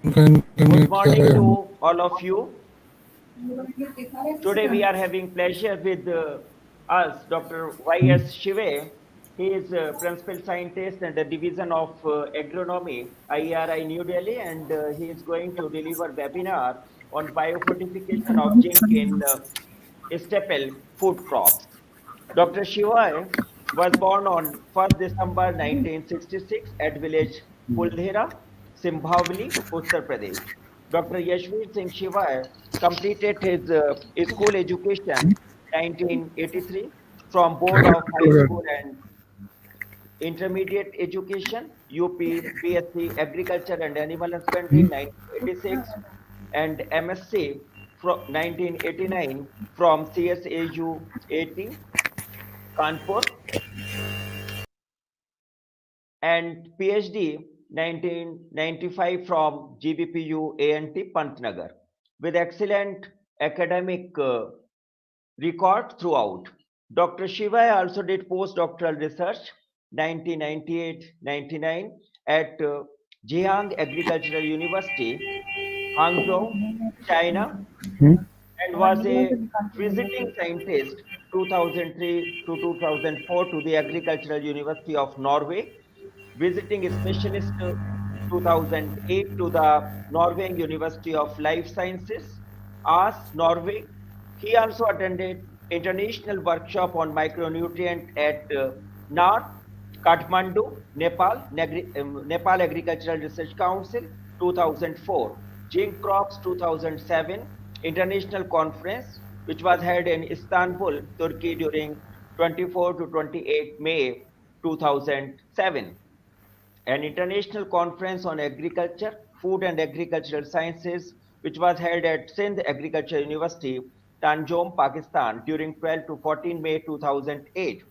Good morning to all of you. Today we are having pleasure with us, Dr. Y.S. Shive. He is a principal scientist and the division of agronomy, IERI New Delhi, and he is going to deliver webinar on biofortification of zinc in staple food crops. Dr. Shivai was born on 1st December 1966 at village Puldhera, Simbhavli, Uttar Pradesh. Dr. Yashvir Singh Shivai completed his school education 1983 from Board of High School and Intermediate Education, UP BSc Agriculture and Animal Husbandry 1986 and MSc from 1989 from CSAU 80 Kanpur and PhD 1995 from GBPU ANT Pantnagar with excellent academic record throughout. Dr. Shivai also did postdoctoral research 1998-99 at Zhejiang Agricultural University, Hangzhou, China, and was a visiting scientist 2003 to 2004 to the Agricultural University of Norway, visiting specialist 2008 to the Norwegian University of Life Sciences, AS, Norway. He also attended international workshop on micronutrient at NAR, Kathmandu, Nepal, Nepal Agricultural Research Council, 2004, Zinc Crops 2007, International Conference, which was held in Istanbul, Turkey during 24 to 28 May 2007, an international conference on agriculture, food and agricultural sciences, which was held at Sindh Agriculture University, Tanjore, Pakistan, during 12 to 14 May 2008.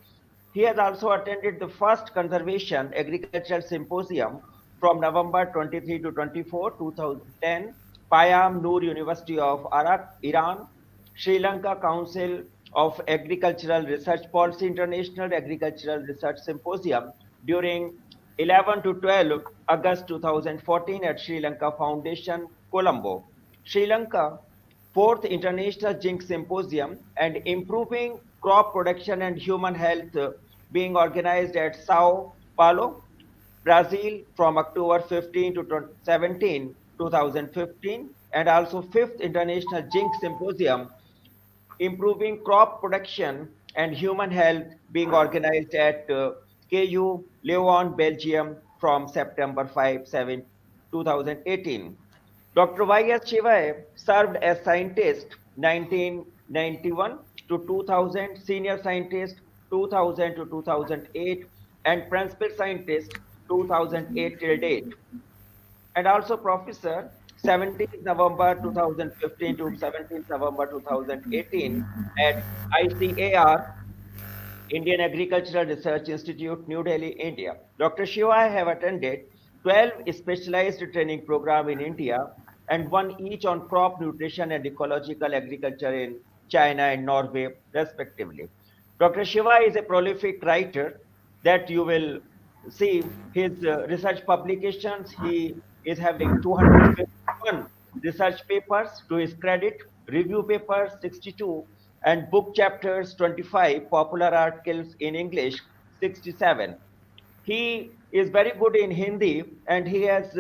He has also attended the first Conservation Agricultural Symposium from November 23 to 24, 2010, Payam Noor University of Arak, Iran, Sri Lanka Council of Agricultural Research Policy International Agricultural Research Symposium during 11 to 12 August 2014 at Sri Lanka Foundation, Colombo. Sri Lanka Fourth International Zinc Symposium and Improving Crop Production and Human Health being organized at Sao Paulo, Brazil from October 15 to 17, 2015, and also Fifth International Zinc Symposium Improving Crop Production and Human Health being organized at KU Leuven, Belgium from September 5-7, 2018. Dr. Y.S. Shivai served as scientist 1991 to 2000, senior scientist 2000 to 2008, and principal scientist 2008 till date, and also professor 17th November 2015 to 17th November 2018 at ICAR, Indian Agricultural Research Institute, New Delhi, India. Dr. Shiva have attended 12 specialized training programs in India and one each on crop nutrition and ecological agriculture in China and Norway, respectively. Dr. Shiva is a prolific writer that you will see his research publications. He is having 251 research papers to his credit, review papers 62, and book chapters 25, popular articles in English 67. He is very good in Hindi and he has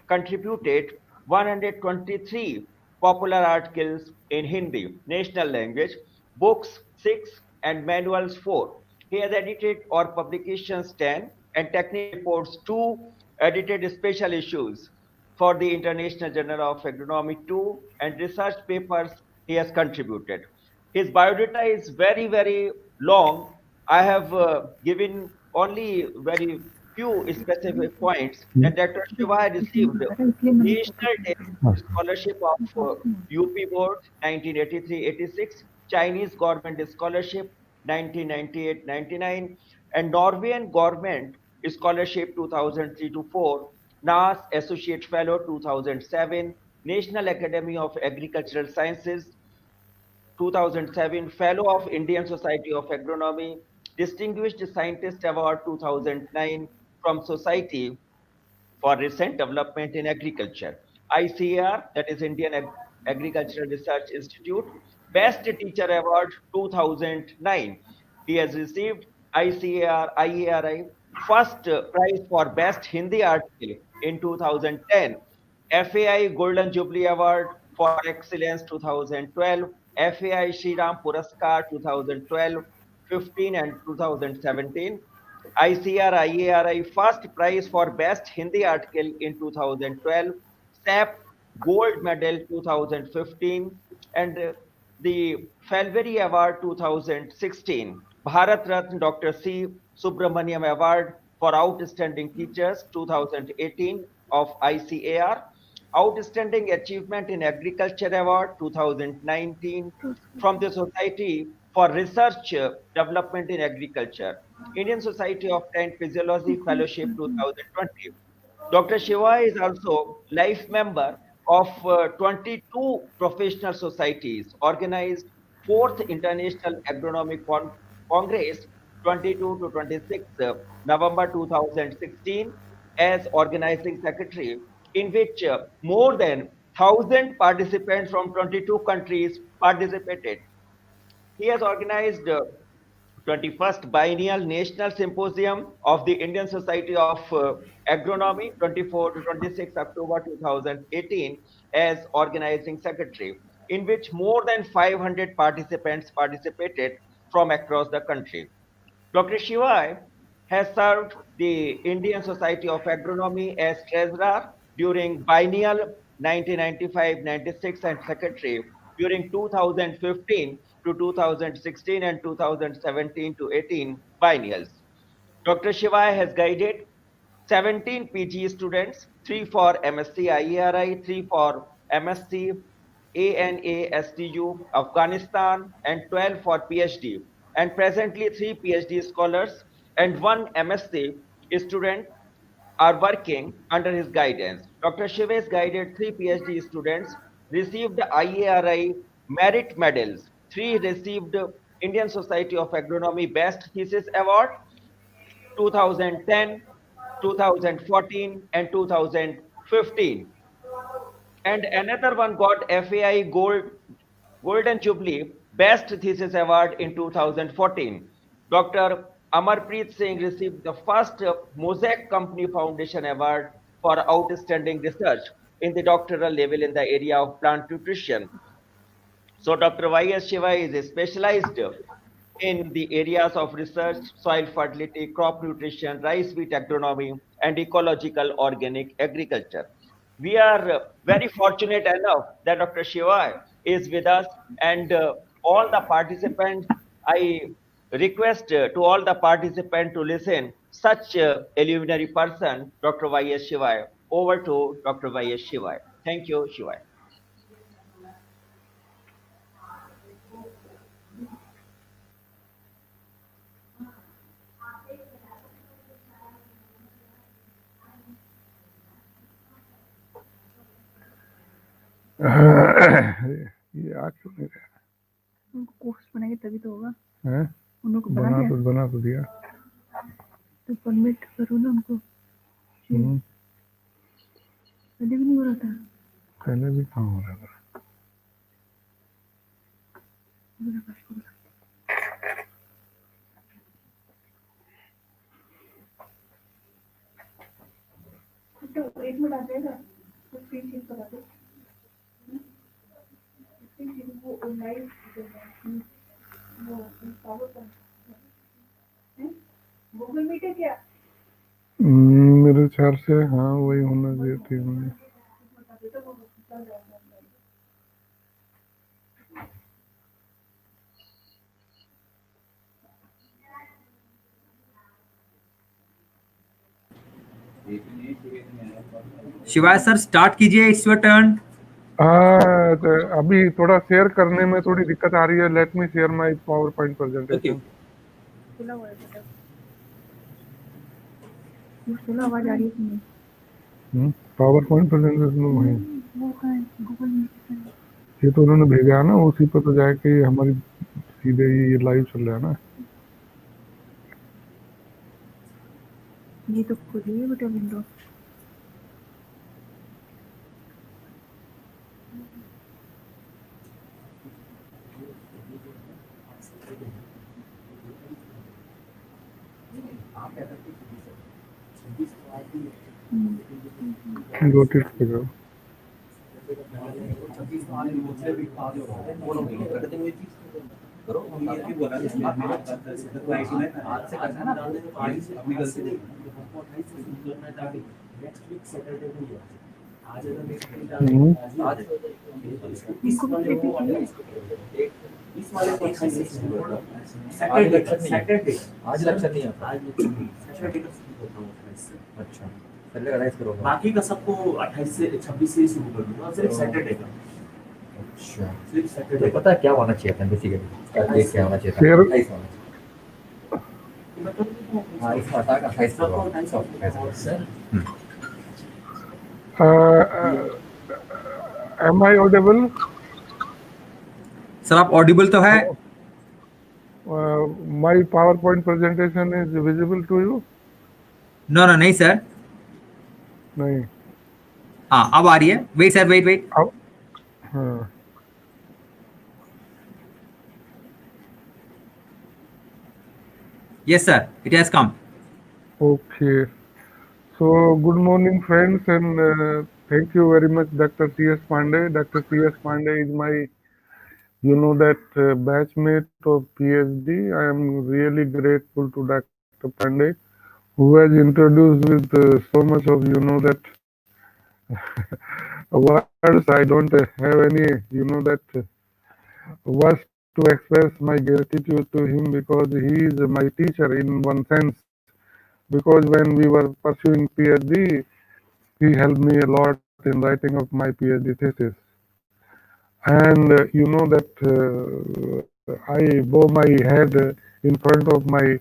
contributed 123 popular articles in Hindi, national language, books 6 and manuals 4. He has edited or publications 10 and technical reports 2, edited special issues for the International Journal of Agronomy 2 and research papers he has contributed. His biodata is very, very long. I have given only very few specific points. And Dr. Shiva received National Day Scholarship of UP Board 1983-86, Chinese Government Scholarship 1998-99, and Norwegian Government Scholarship 2003 to 4, NAS Associate Fellow 2007, National Academy of Agricultural Sciences 2007, Fellow of Indian Society of Agronomy, Distinguished Scientist Award 2009 from Society for Recent Development in Agriculture. ICAR, that is Indian Agricultural Research Institute, Best Teacher Award 2009. He has received ICAR, IARI first prize for Best Hindi article in 2010, FAI Golden Jubilee Award for Excellence 2012, FAI Shri Ram Puraskar 2012, 15 and 2017, ICR IARI first prize for Best Hindi article in 2012, SAP Gold Medal 2015, and the Falveri Award 2016, Bharat Ratna Dr. C. Subramaniam Award for Outstanding Teachers 2018 of ICAR, Outstanding Achievement in Agriculture Award 2019 from the Society for Research Development in Agriculture, Indian Society of Plant Physiology Fellowship 2020. Dr. Shiva is also life member of 22 professional societies, organized 4th International Agronomic Congress 22 to 26 November 2016 as organizing secretary, in which more than 1,000 participants from 22 countries participated. He has organized 21st Biennial National Symposium of the Indian Society of Agronomy 24 to 26 October 2018 as organizing secretary, in which more than 500 participants participated from across the country. Dr. Shivai has served the Indian Society of Agronomy as treasurer during biennial 1995-96 and secretary during 2015 to 2016 and 2017 to 18 biennials. Dr. Shivai has guided 17 PG students, 3 for MSc IERI, 3 for MSc ANASTU Afghanistan, and 12 for PhD, and presently 3 PhD scholars and 1 MSc student are working under his guidance. Dr. Shiva has guided 3 PhD students, received IARI merit medals, 3 received Indian Society of Agronomy Best Thesis Award, 2010, 2014, and 2015. And another one got FAI Golden Jubilee Best Thesis Award in 2014. Dr. Amarpreet Singh received the first Mosaic Company Foundation Award for outstanding research in the doctoral level in the area of plant nutrition. So Dr. Y.S. Shiva is specialized in the areas of research, soil fertility, crop nutrition, rice wheat agronomy, and ecological organic agriculture. We are very fortunate enough that Dr. Shiva is with us, and all the participants, I request to all the participants to listen such a luminary person, Dr. Y.S. Shiva. Over to Dr. Y.S. Shiva. Thank you, Shiva. ये आ क्यों नहीं रहा? उनको course बनाएंगे तभी तो होगा। है उनको बना तो दिया, तो परमिट करो ना उनको। पहले भी नहीं हो रहा था। पहले भी कहाँ हो रहा था? तो एक मिनट आ जाएगा तो स्क्रीन शेयर करा दो। वो लाइव वो पावर पर है गूगल मीट है क्या? मेरे ख्याल से हाँ वही होना चाहिए थी। शिवाय सर स्टार्ट कीजिए, इट्स योर टर्न। तो अभी थोड़ा शेयर करने में थोड़ी दिक्कत आ रही है। Let me share my power point presentation. आवाज आ रही है। पावर पॉइंट प्रेजेंटेशन में वही ये तो उन्होंने भेजा है ना, उसी पर तो जाके हमारी सीधे ये लाइव चल रहा है ना। ये तो खुली है बेटा window. got it, figure. Hmm. इनको भी रिपीट करिए। बाकी का सबको 28 से 26 से शुरू कर दूंगा सिर्फ सैटरडे का अच्छा सिर्फ तो सैटरडे पता है क्या होना चाहिए था बेसिकली डेट क्या होना चाहिए था शेयर 28 होना चाहिए हाँ इसमें हटा कर 28 करो 28 sir uh, am I audible? Sir आप ऑडिबल तो है? My PowerPoint presentation is visible to you? No no नहीं सर। नहीं। हाँ अब आ रही है। Wait sir, wait wait. अब हाँ, yes sir, it has come. okay. So good morning, friends, and thank you very much, Dr. C.S. Pandey. Dr. C.S. Pandey is my, that batchmate of PhD. I am really grateful to Dr. Pandey, who has introduced with so much of, that words. I don't have any, that words to express my gratitude to him because he is my teacher in one sense. Because when we were pursuing PhD, he helped me a lot in writing of my PhD thesis. And that I bow my head in front of my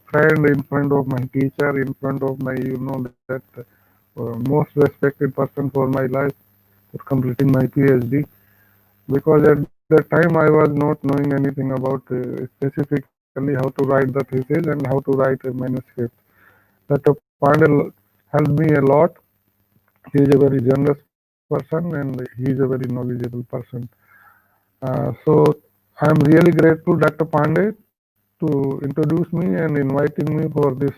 friend, in front of my teacher, in front of my, that most respected person for my life for completing my PhD. Because at that time I was not knowing anything about specifically how to write the thesis and how to write a manuscript. Dr. Pandey helped me a lot. He is a very generous person and he is a very knowledgeable person. So I am really grateful, Dr. Pandey, to introduce me and inviting me for this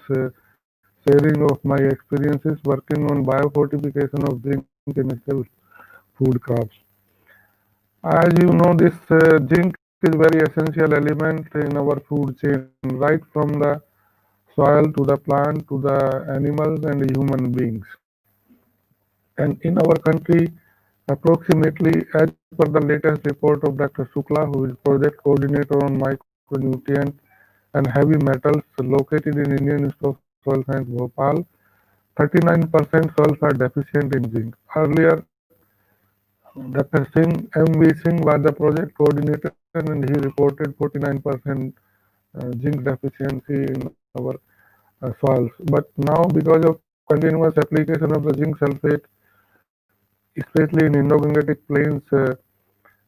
sharing of my experiences working on biofortification of zinc in chemical food crops. As you know, this zinc is very essential element in our food chain, right from the soil to the plant to the animals and human beings. And in our country, approximately, as per the latest report of Dr. Shukla, who is project coordinator on micronutrient and heavy metals located in Indian Institute of Soil Science, Bhopal, 39% soils are deficient in zinc. Earlier, Dr. M.V. Singh was the project coordinator and he reported 49% zinc deficiency in our soils. But now, because of continuous application of the zinc sulfate, especially in Indo-Gangetic plains,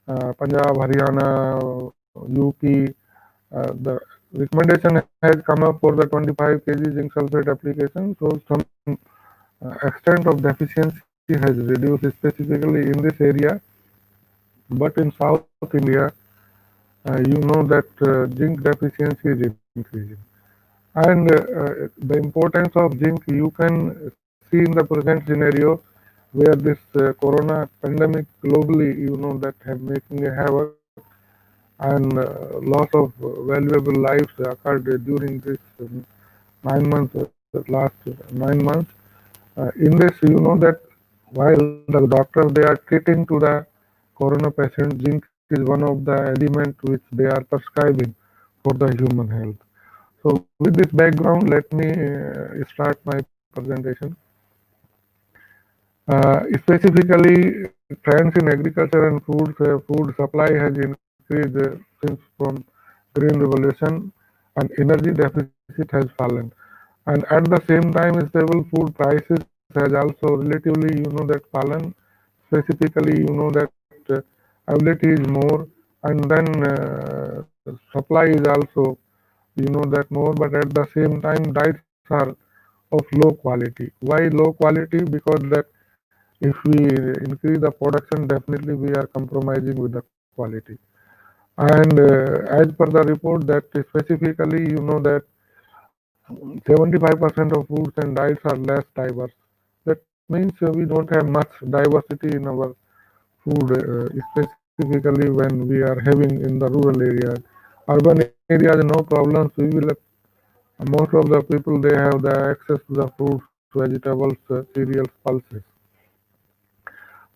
Punjab, Haryana, UP, the recommendation has come up for the 25 kg zinc sulfate application. So some extent of deficiency has reduced specifically in this area. But in South India, that zinc deficiency is increasing. And the importance of zinc you can see in the present scenario where this corona pandemic globally, that have making a havoc and loss of valuable lives occurred during this 9 months, last 9 months. In this, that while the doctors they are treating to the corona patient, zinc is one of the elements which they are prescribing for the human health. So with this background, let me start my presentation. Specifically, trends in agriculture and food supply has increased since from Green Revolution, and energy deficit has fallen. And at the same time, stable food prices has also relatively, that fallen. Specifically, that availability is more, and then supply is also, that more. But at the same time, diets are of low quality. Why low quality? Because that if we increase the production, definitely we are compromising with the quality. And as per the report, that specifically, that 75% of foods and diets are less diverse. That means means we don't have much diversity in our food, specifically when we are having in the rural areas. Urban areas, no problems. We will most of the people they have the access to the fruits, vegetables, cereals, pulses.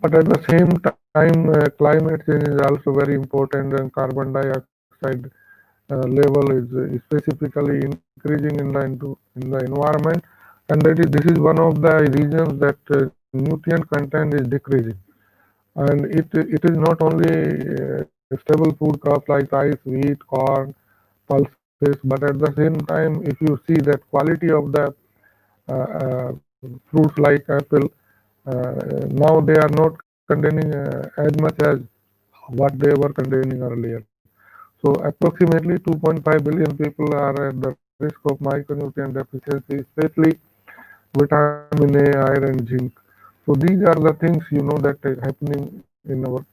But at the same time, climate change is also very important, and carbon dioxide level is specifically increasing in the environment, and this is one of the reasons that nutrient content is decreasing. And it is not only stable food crops like rice, wheat, corn, pulses, but at the same time, if you see that quality of the fruits like apple, now they are not containing as much as what they were containing earlier. So approximately 2.5 billion people are at the risk of micronutrient deficiency, especially vitamin A, iron, zinc. So these are the things that is happening in our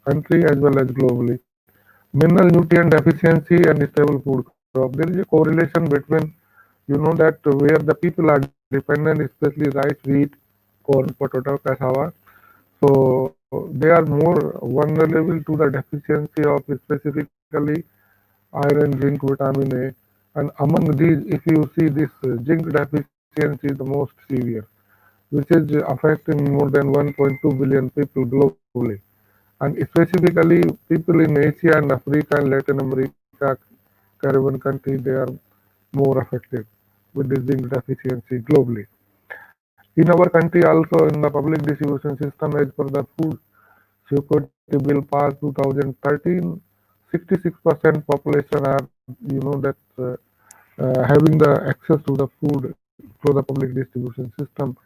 country as well as globally. Mineral nutrient deficiency and stable food crop. There is a correlation between that where the people are dependent, especially rice, wheat, corn, potato, cassava. So they are more vulnerable to the deficiency of specifically iron, zinc, vitamin A. And among these, if you see this zinc deficiency is the most severe, which is affecting more than 1.2 billion people globally. And specifically, people in Asia and Africa and Latin America, Caribbean countries, they are more affected with this zinc deficiency globally. In our country also, in the public distribution system, as per the food security bill passed 2013, 66% population are, that having the access to the food through the public distribution system.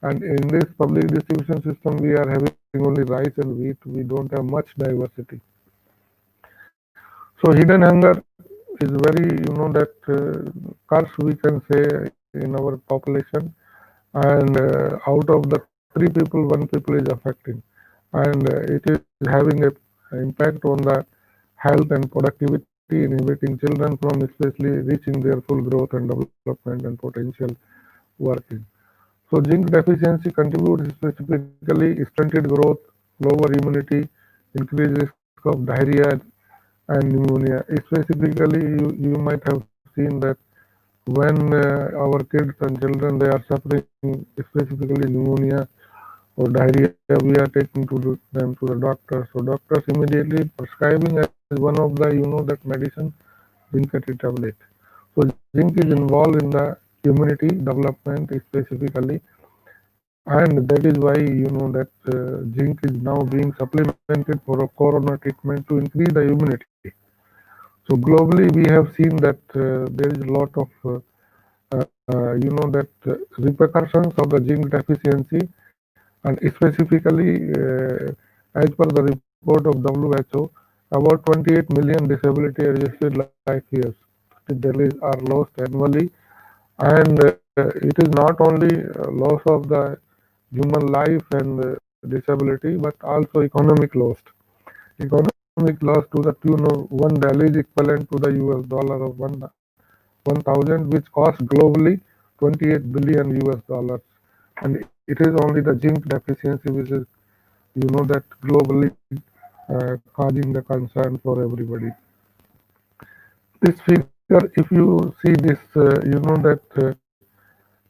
And in this public distribution system, we are having only rice and wheat. We don't have much diversity. So hidden hunger is very, that curse we can say in our population. And out of the three people, one people is affecting, and it is having a impact on the health and productivity, inhibiting children from especially reaching their full growth and development and potential working. So zinc deficiency contributes specifically stunted growth, lower immunity, increased risk of diarrhea and pneumonia. Specifically, you might have seen that when our kids and children they are suffering specifically pneumonia or diarrhea, we are taking them to the doctor. So doctors immediately prescribing as one of the that medicine zinc tablet. So zinc is involved in the immunity development specifically, and that is why that zinc is now being supplemented for a corona treatment to increase the immunity. So globally, we have seen that there is a lot of repercussions of the zinc deficiency, and specifically as per the report of WHO, about 28 million disability adjusted life years daily are lost annually, and it is not only loss of the human life and disability, but also economic loss. Economic loss to the tune of one Delhi is equivalent to the US dollar of 1,000, which costs globally 28 billion US dollars. And it is only the zinc deficiency which is, that globally causing the concern for everybody. This figure, if you see this, that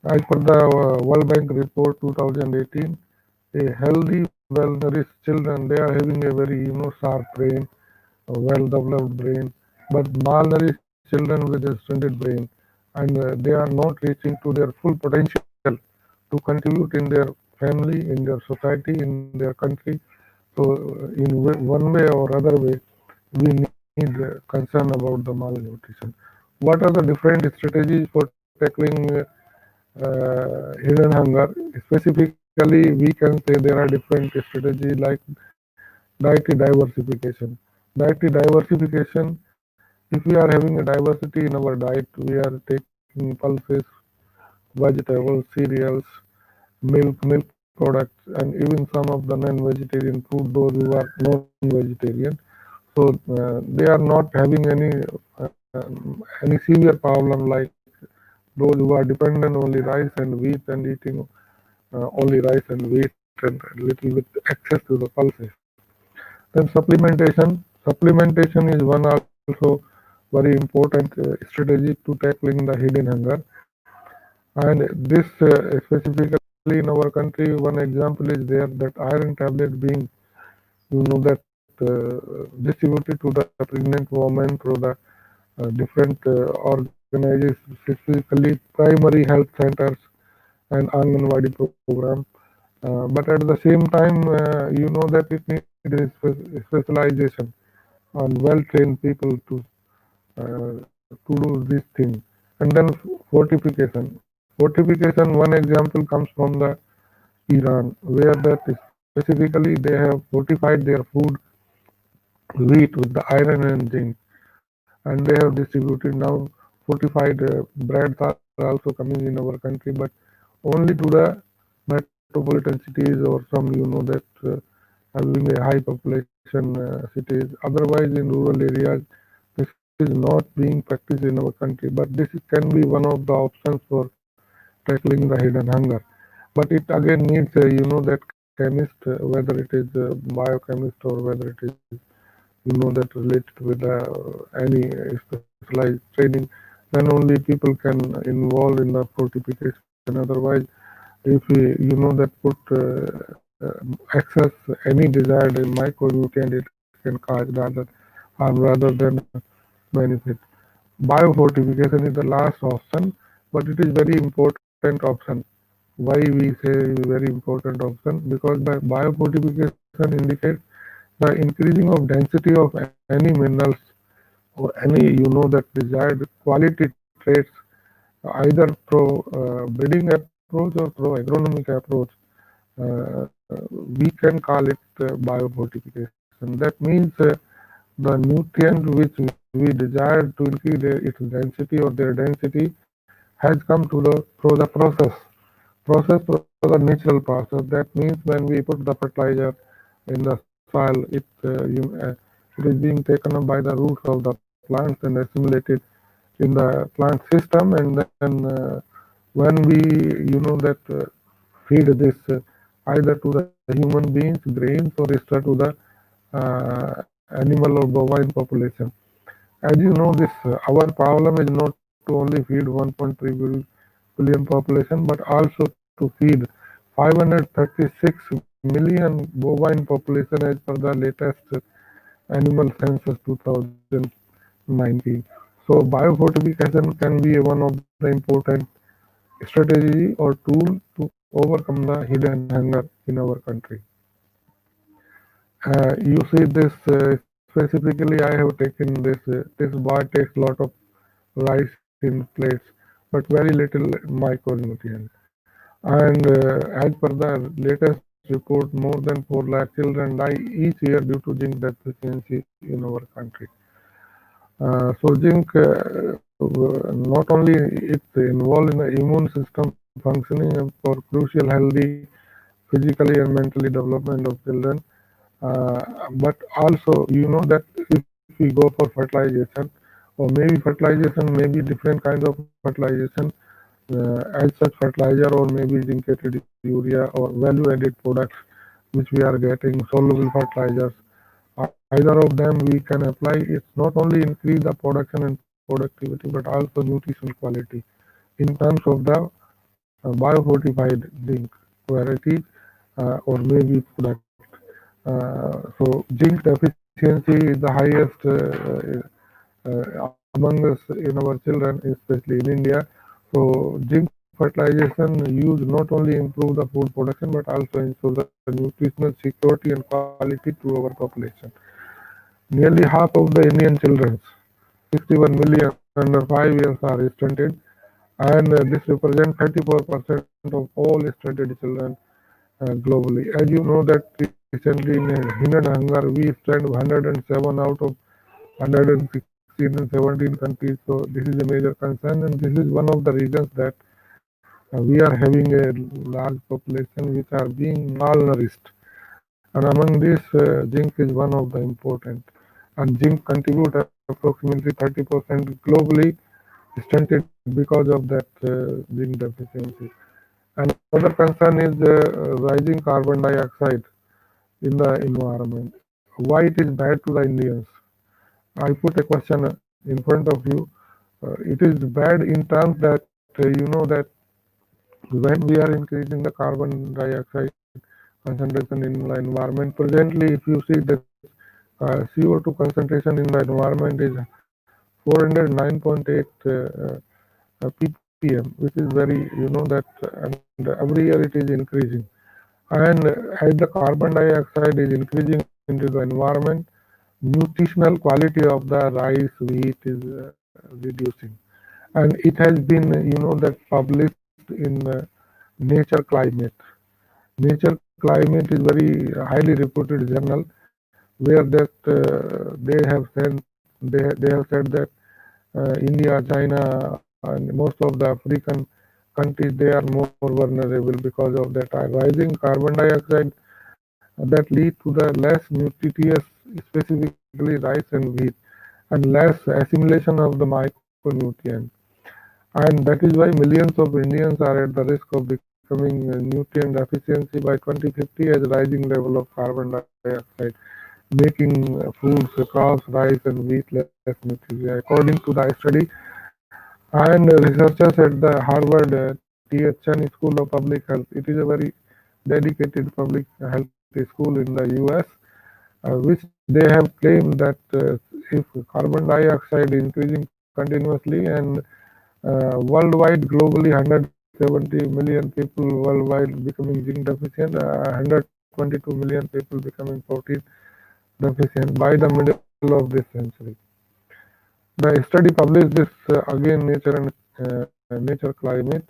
as per the World Bank report 2018, a healthy, well-nourished children, they are having a very, sharp brain, a well-developed brain, but malnourished children with a stunted brain, and they are not reaching to their full potential to contribute in their family, in their society, in their country. So, in one way or other way, we need concern about the malnutrition. What are the different strategies for tackling hidden hunger? Specifically, we can say there are different strategies like dietary diversification. Dietary diversification, if we are having a diversity in our diet, we are taking pulses, vegetables, cereals, milk products, and even some of the non-vegetarian food, those who are non-vegetarian. So they are not having any severe problem like those who are dependent only rice and wheat and eating only rice and wheat and a little bit access to the pulses. Then supplementation is one also very important strategy to tackling the hidden hunger. And this specifically in our country, one example is there that iron tablet being, that distributed to the pregnant woman through the different organizations, specifically primary health centers and Anganwadi program. But at the same time, that it needs specialization and well-trained people to do this thing. And then fortification. Fortification, one example comes from the Iran, where that specifically they have fortified their food wheat with the iron and zinc, and they have distributed now fortified breads are also coming in our country, but only to the metropolitan cities or some that having a high population cities. Otherwise, in rural areas, this is not being practiced in our country. But this can be one of the options for tackling the hidden hunger. But it again needs that chemist, whether it is biochemist or whether it is that related with any specialized training, then only people can involve in the fortification. Otherwise, if we that put excess any desired micronutrient, it can cause rather harm rather than benefit. Biofortification is the last option, but it is very important option. Why we say very important option? Because the biofortification indicates the increasing of density of any minerals or any that desired quality traits, either through breeding approach or through agronomic approach. We can call it biofortification. That means the nutrient which we desire to increase its density or their density has come to through the process through the natural process. That means when we put the fertilizer in the soil, it is being taken up by the roots of the plants and assimilated in the plant system, and then when we that feed this either to the human beings, grains, or extra to the animal or bovine population. As you know, this our problem is not to only feed 1.3 billion population, but also to feed 536 million bovine population as per the latest animal census 2019. So biofortification can be one of the important strategy or tool to overcome the hidden hunger in our country. You see this specifically, I have taken this boy takes a lot of rice in plates, but very little micronutrient. And as per the latest report, more than 4 lakh children die each year due to zinc deficiency in our country. So zinc not only it's involved in the immune system functioning for crucial healthy physically and mentally development of children. But also, that if we go for fertilization, or maybe fertilization, maybe different kinds of fertilization, as such fertilizer, or maybe zincated urea or value-added products, which we are getting soluble fertilizers. Either of them we can apply. It's not only increase the production and productivity, but also nutrition quality in terms of the biofortified zinc varieties or maybe product. So zinc deficiency is the highest among us in our children, especially in India. So zinc fertilization use not only improve the food production but also ensure the nutritional security and quality to our population. Nearly half of the Indian children, 61 million under 5 years, are stunted, and this represents 34% of all stunted children globally. As you know that recently in hidden hunger we stand 107 out of 116 and 17 countries. So this is a major concern, and this is one of the reasons that we are having a large population which are being malnourished. And among this, zinc is one of the important. And zinc contribute approximately 30% globally stunted because of that zinc deficiency. Another concern is rising carbon dioxide in the environment. Why it is bad to the Indians? I put a question in front of you. It is bad in terms that that when we are increasing the carbon dioxide concentration in the environment, presently, if you see the CO2 concentration in the environment is 409.8 ppm, which is very, that, and every year it is increasing. And as the carbon dioxide is increasing into the environment, nutritional quality of the rice, wheat is reducing. And it has been, that published in Nature Climate. Nature Climate is very highly reputed journal where that they have said that India, China, and most of the African countries, they are more vulnerable because of that rising carbon dioxide that lead to the less nutritious, specifically rice and wheat, and less assimilation of the micronutrient. And that is why millions of Indians are at the risk of becoming nutrient deficiency by 2050 as rising level of carbon dioxide, making foods, crops, rice and wheat less nutritious. According to the study, and researchers at the Harvard THN School of Public Health, it is a very dedicated public health school in the US, which they have claimed that if carbon dioxide increasing continuously and worldwide, globally, 170 million people worldwide becoming zinc deficient, 122 million people becoming protein deficient by the middle of this century. The study published this again Nature and Nature Climate,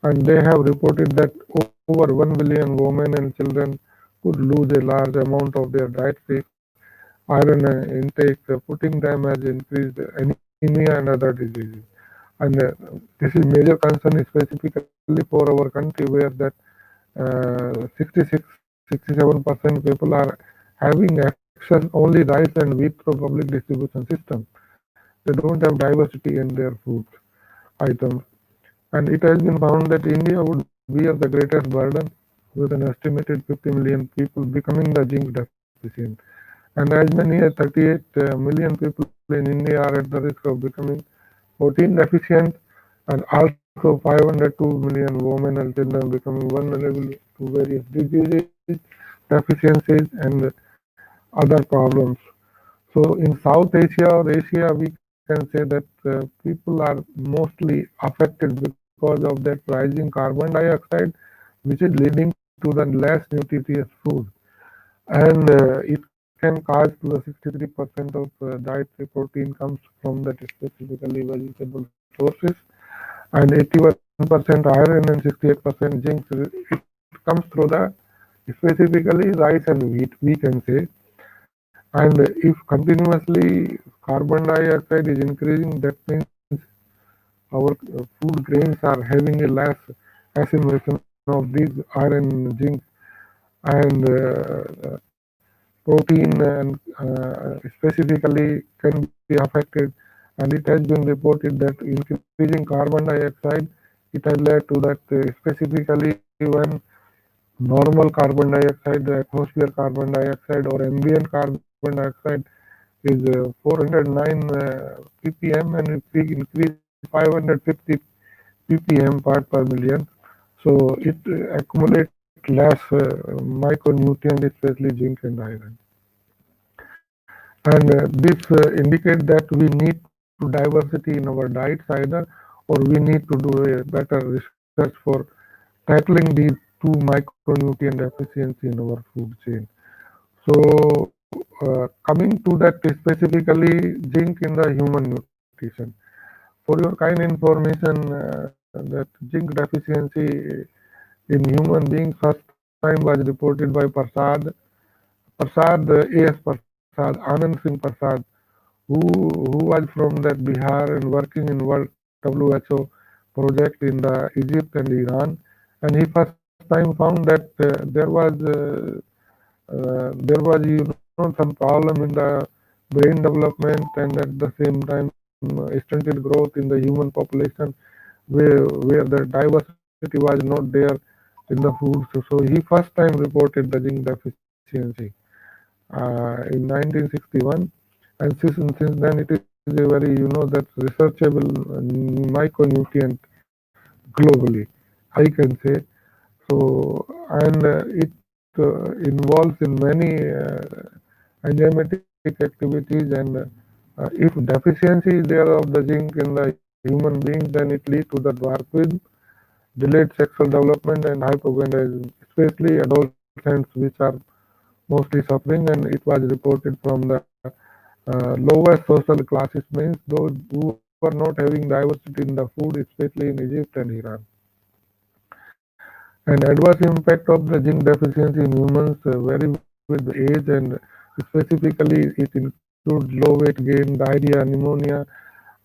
and they have reported that over 1 billion women and children could lose a large amount of their dietary iron intake, putting them as increased anemia and other diseases. And this is major concern specifically for our country where that 66, 67% people are having access only rice and wheat through public distribution system. They don't have diversity in their food items. And it has been found that India would bear the greatest burden with an estimated 50 million people becoming the zinc deficient. And as many as 38 million people in India are at the risk of becoming protein deficient, and also 502 million women and children becoming vulnerable to various diseases, deficiencies, and other problems. So in South Asia or Asia, we can say that people are mostly affected because of that rising carbon dioxide, which is leading to the less nutritious food. And it can cause to the 63% of dietary protein comes from that specifically vegetable sources, and 81% iron and 68% zinc. It comes through the specifically rice and wheat, we can say. And if continuously carbon dioxide is increasing, that means our food grains are having a less assimilation of these iron, zinc, and protein, and specifically can be affected. And it has been reported that increasing carbon dioxide, it has led to that specifically when normal carbon dioxide, the atmosphere carbon dioxide or ambient carbon dioxide is 409 ppm, and if we increase 550 ppm part per million, so it accumulates less micronutrient, especially zinc and iron. And this indicates that we need to diversity in our diets either, or we need to do a better research for tackling these two micronutrient deficiency in our food chain. So coming to that specifically, zinc in the human nutrition. For your kind information, that zinc deficiency in human beings first time was reported by A.S. Prasad, Anand Singh Prasad, who was from that Bihar and working in World WHO project in the Egypt and Iran, and he first time found that there was some problem in the brain development, and at the same time stunted growth in the human population where the diversity was not there in the food. So he first time reported the zinc deficiency in 1961, and since then it is a very that researchable micronutrient globally, I can say. So and it involves in many enzymatic activities, and if deficiency is there of the zinc in the human beings, then it leads to the dwarfism, delayed sexual development, and hypogonadism, especially adolescents, which are mostly suffering. And it was reported from the lowest social classes, means those who are not having diversity in the food, especially in Egypt and Iran. And adverse impact of the zinc deficiency in humans vary with the age, and specifically it includes low weight gain, diarrhea, pneumonia.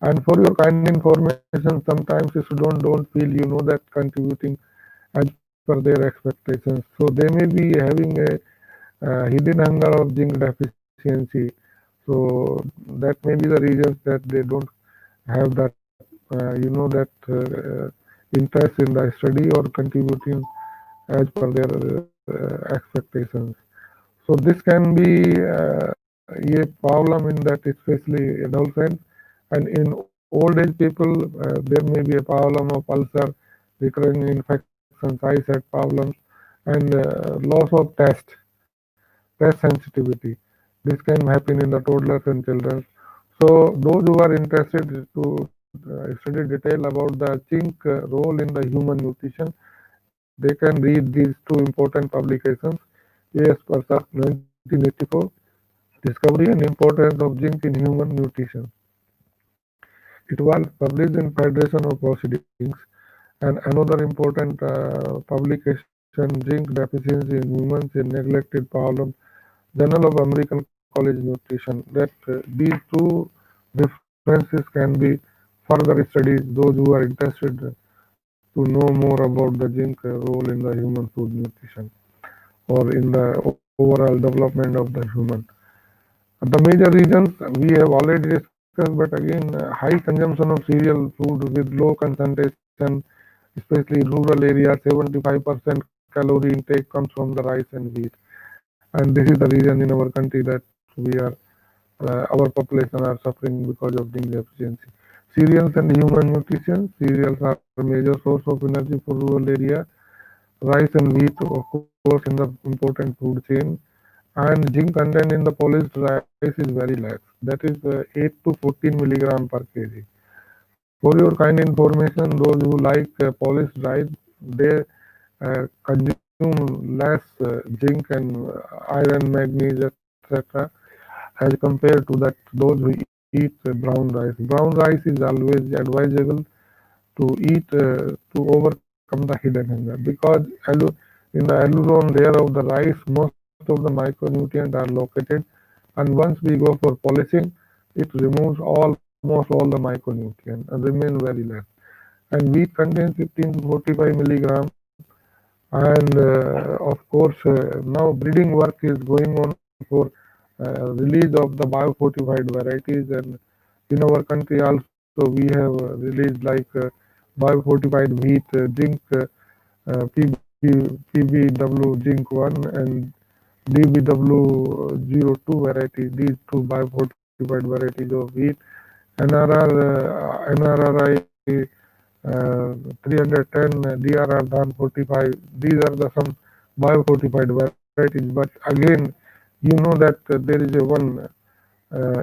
And for your kind information, sometimes students don't feel that contributing as per their expectations. So they may be having a hidden hunger of zinc deficiency. So that may be the reasons that they don't have that that interest in the study or contributing as per their expectations. So this can be a problem in that, especially adolescents, and in old age people there may be a problem of ulcer, recurring infections, eyesight problems, and loss of test sensitivity. This can happen in the toddlers and children. So those who are interested to study detail about the zinc role in the human nutrition, they can read these two important publications: A.S. Prasad, 1984, Discovery and Importance of Zinc in Human Nutrition. It was published in Federation of Proceedings. And another important publication, Zinc Deficiency in Humans in Neglected Problems, Journal of American College Nutrition. That these two references can be further studied, those who are interested to know more about the zinc role in the human food nutrition or in the overall development of the human. The major reasons we have already discussed, but again, high consumption of cereal food with low concentration, especially in rural areas. 75% calorie intake comes from the rice and wheat, and this is the reason in our country that we are our population are suffering because of zinc deficiency. Cereals and human nutrition. Cereals are a major source of energy for rural area. Rice and wheat, of course, in the important food chain. And zinc content in the polished rice is very less. That is 8 to 14 milligram per kg. For your kind information, those who like polished rice, they consume less zinc and iron, manganese, etc., as compared to that those who eat brown rice. Brown rice is always advisable to eat to overcome the hidden hunger, because in the allulose layer of the rice, most of the micronutrients are located, and once we go for polishing, it removes almost all the micronutrients and remain very less. And wheat contains 15 to 45 milligram. And of course, now breeding work is going on for release of the bio-fortified varieties, and in our country also we have released like bio-fortified wheat, zinc, PBW zinc 1 and DBW02 variety. These two bio-fortified varieties of wheat. NRRI 310, DRR Dhan 45. These are the some bio-fortified varieties. But again, you know that there is a one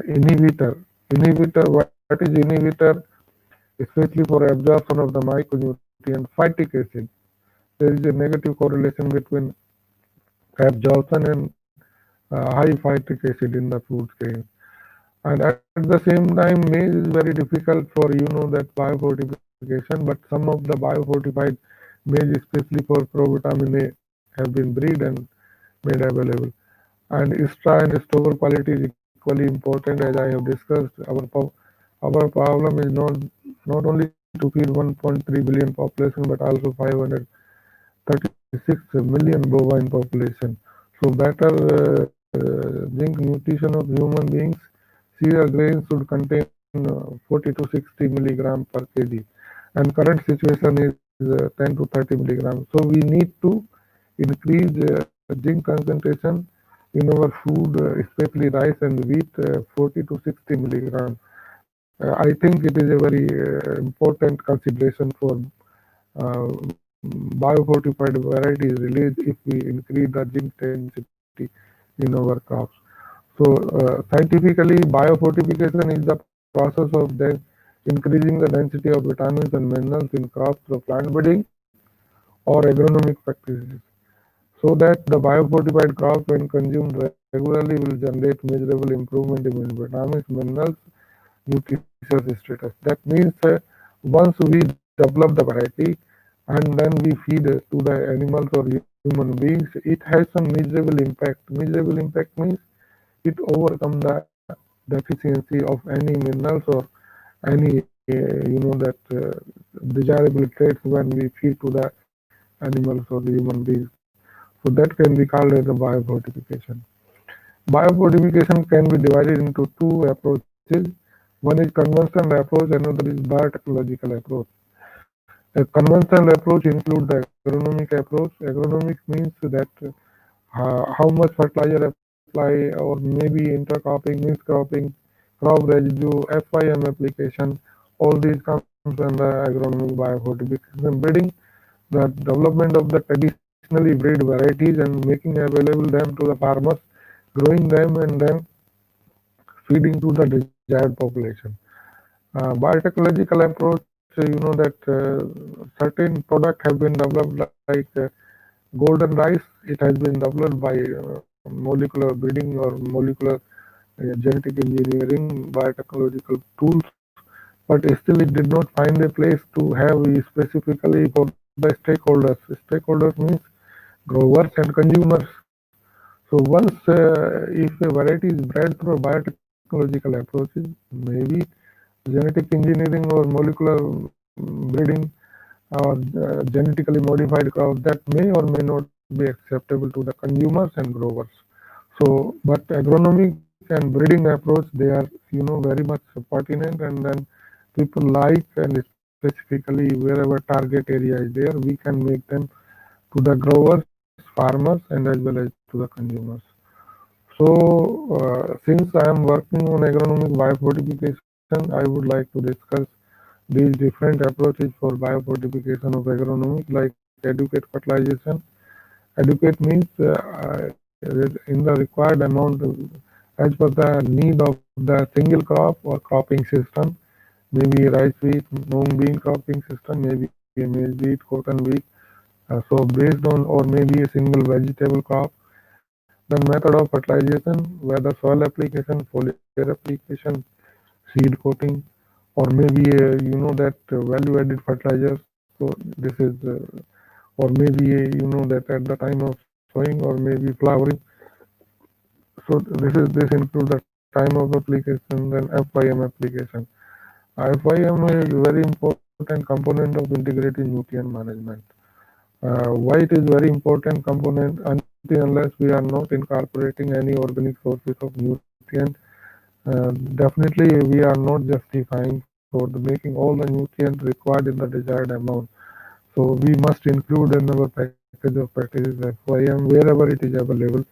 inhibitor. What is inhibitor? Especially for absorption of the micronutrient, phytic acid. There is a negative correlation between absorption and high phytic acid in the food chain. And at the same time, maize is very difficult for that bio-fortification, but some of the bio-fortified maize, especially for provitamin A, have been bred and made available. And extra and stover quality is equally important. As I have discussed, our problem is not only to feed 1.3 billion population, but also 536 million bovine population. So better zinc nutrition of human beings. Cereal grains should contain 40 to 60 milligram per kg. And current situation is 10 to 30 milligrams. So we need to increase zinc concentration in our food, especially rice and wheat, 40 to 60 milligrams. I think it is a very important consideration for bio-fortified varieties released if we increase the zinc density in our crops. So scientifically, bio-fortification is the process of increasing the density of vitamins and minerals in crops through plant breeding or agronomic practices, so that the bio-fortified crop, when consumed regularly, will generate measurable improvement in vitamins, minerals, nutritious status. That means once we develop the variety and then we feed to the animals or human beings, it has some measurable impact. Measurable impact means it overcome the deficiency of any minerals or any that desirable traits when we feed to the animals or the human beings. So that can be called as a biofortification. Biofortification can be divided into two approaches. One is conventional approach, another is biotechnological approach. A conventional approach includes the agronomic approach. Agronomic means that how much fertilizer apply, or maybe intercropping, mixed cropping, crop residue, FIM application. All these comes under agronomic biofortification. Breeding, the development of the traditionally bred varieties and making available them to the farmers, growing them and then feeding to the desired population. Biotechnological approach, that certain product have been developed like golden rice. It has been developed by molecular breeding or molecular genetic engineering biotechnological tools, but still it did not find a place to have specifically for the stakeholders. Stakeholders means growers and consumers. So once if a variety is bred through biotechnological approaches, maybe genetic engineering or molecular breeding or genetically modified crops, that may or may not be acceptable to the consumers and growers. So, but agronomic and breeding approach, they are very much pertinent, and then people like, and specifically wherever target area is there, we can make them to the growers, farmers, and as well as to the consumers. So, since I am working on agronomic biofortification, I would like to discuss these different approaches for biofortification of agronomic, like educate fertilization. Educate means in the required amount as per the need of the single crop or cropping system, maybe rice wheat, mung bean cropping system, maybe a maize wheat, cotton wheat. So based on, or maybe a single vegetable crop, then method of fertilization, whether soil application, foliar application, seed coating, or maybe that value added fertilizers. So this is or maybe that at the time of sowing or maybe flowering. So this includes the time of application, then FIM application. FIM is a very important component of integrated nutrient management. Why it is very important component? Until unless we are not incorporating any organic sources of nutrient, definitely we are not justifying for making all the nutrients required in the desired amount. So we must include in our package of practices FYM wherever it is available.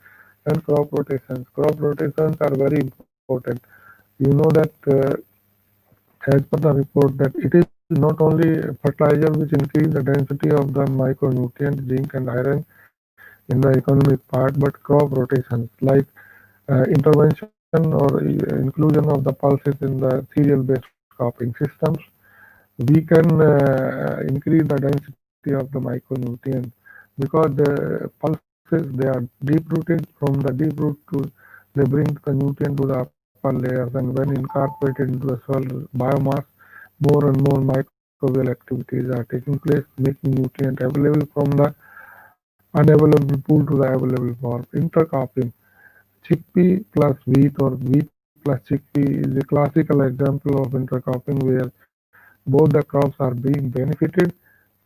And crop rotations. Crop rotations are very important. You know that as per the report, that it is not only fertilizer which increase the density of the micronutrients, zinc and iron in the economic part, but crop rotations like intervention or inclusion of the pulses in the cereal-based cropping systems, we can increase the density of the micronutrients, because the pulses, they are deep rooted. From the deep root to, they bring the nutrient to the upper layers, and when incorporated into the soil biomass, more and more microbial activities are taking place, making nutrient available from the unavailable pool to the available form. Intercropping, chickpea plus wheat or wheat plus chickpea is a classical example of intercropping where both the crops are being benefited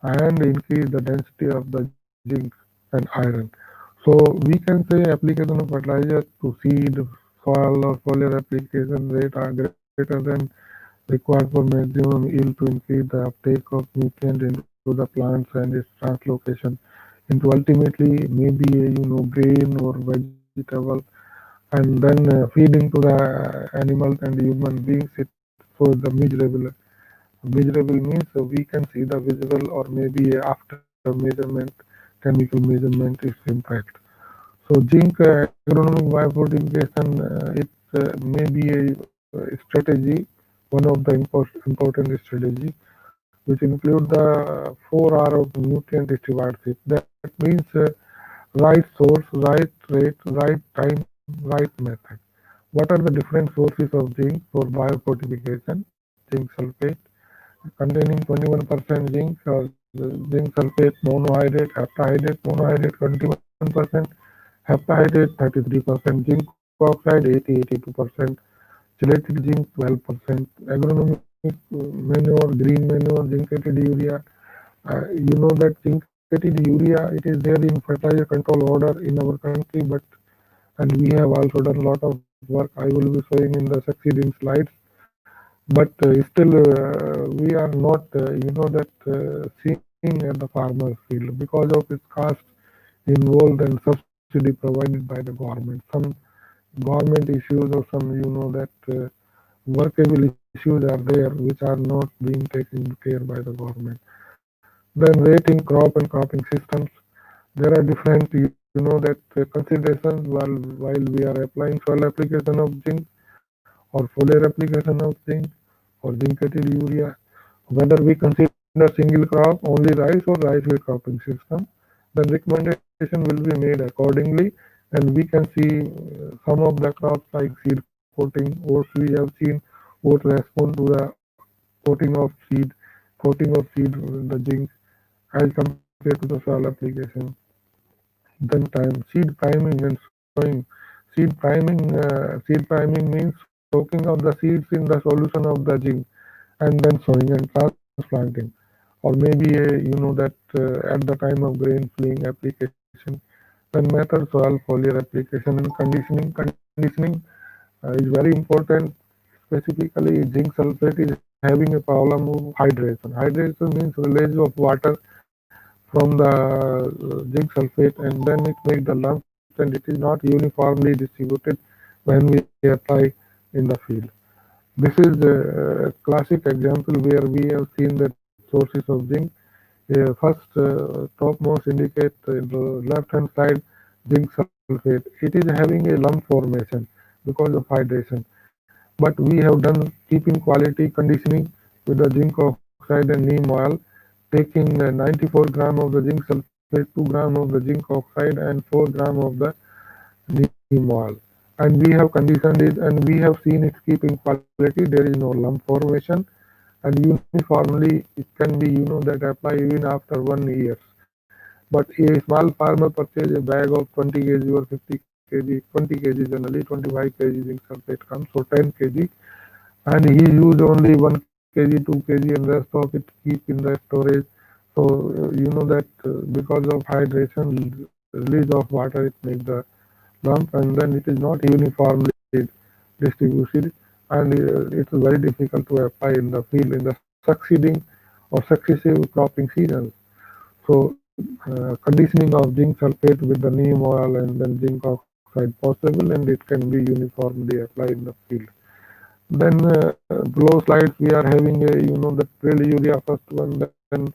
and increase the density of the zinc and iron. So we can say application of fertilizer to seed, soil or foliar application rate are greater than required for maximum yield to increase the uptake of nutrient into the the plants and its translocation into ultimately maybe a grain or vegetable, and then feeding to the animals and human beings. It shows the measurable. Measurable means we can see the visible or maybe after measurement, chemical measurement its impact. So zinc agronomic biofortification, it may be a strategy, one of the important strategy, which include the 4R of nutrient stewardship. That means right source, right rate, right time, right method. What are the different sources of zinc for biofortification? Zinc sulfate containing 21% zinc, or zinc sulfate monohydrate, heptahydrate, monohydrate 21%, heptahydrate 33%, zinc oxide 80-82%, chelated zinc 12%, agronomic manure, green manure, zincated urea. You know that zincated urea, it is there in fertilizer control order in our country, and we have also done a lot of work. I will be showing in the succeeding slides. But still, we are not, that seeing at the farmer's field because of its cost involved and subsidy provided by the government. Some government issues or some, that workable issues are there which are not being taken care by the government. Then rating crop and cropping systems. There are different, that considerations while we are applying soil application of zinc or foliar application of zinc or zincated urea, whether we consider single crop, only rice or rice field cropping system, then recommendation will be made accordingly, and we can see some of the crops like seed coating. Oats, we have seen oats respond to the coating of seed, the zinc as compared to the soil application. Then time, seed priming and sowing. Seed priming means soaking of the seeds in the solution of the zinc and then sowing and transplanting, or maybe that at the time of grain filling application. Then method soil foliar application and conditioning. Conditioning is very important. Specifically, zinc sulfate is having a problem of hydration. Hydration means release of water from the zinc sulfate, and then it makes the lumps, and it is not uniformly distributed when we apply in the field. This is a classic example where we have seen that sources of zinc. First, topmost indicate in the left-hand side zinc sulfate. It is having a lump formation because of hydration. But we have done keeping quality conditioning with the zinc oxide and neem oil, taking 94 gram of the zinc sulfate, 2 gram of the zinc oxide, and 4 gram of the neem oil. And we have conditioned it, and we have seen its keeping quality. There is no lump formation, and uniformly it can be, that apply even after 1 year. But a small farmer purchase a bag of 20 kg or 50 kg, 20 kg generally, 25 kg zinc sulfate comes, so 10 kg, and he use only 1 kg, 2 kg, and rest of it keep in the storage. So that because of hydration, release of water, it makes the lump, and then it is not uniformly distributed, and it's very difficult to apply in the field in the succeeding or successive cropping seasons. So conditioning of zinc sulfate with the neem oil and then zinc oxide possible, and it can be uniformly applied in the field. Then below slides we are having a, the trail urea first one, then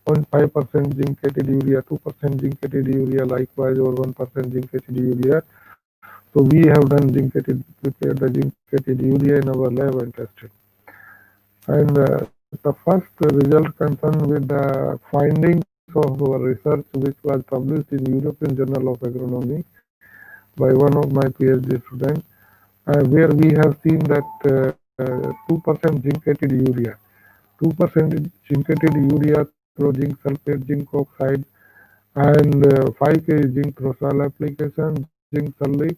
0.5% zincated urea, 2% zincated urea likewise, or 1% zincated urea. So we have done prepared the zincated urea in our lab and tested. And the first result concerned with the findings of our research, which was published in European Journal of Agronomy by one of my PhD students, where we have seen that 2% zincated urea, 2% zincated urea through zinc sulfate, zinc oxide, and 5 kg zinc through soil application, zinc sulfate,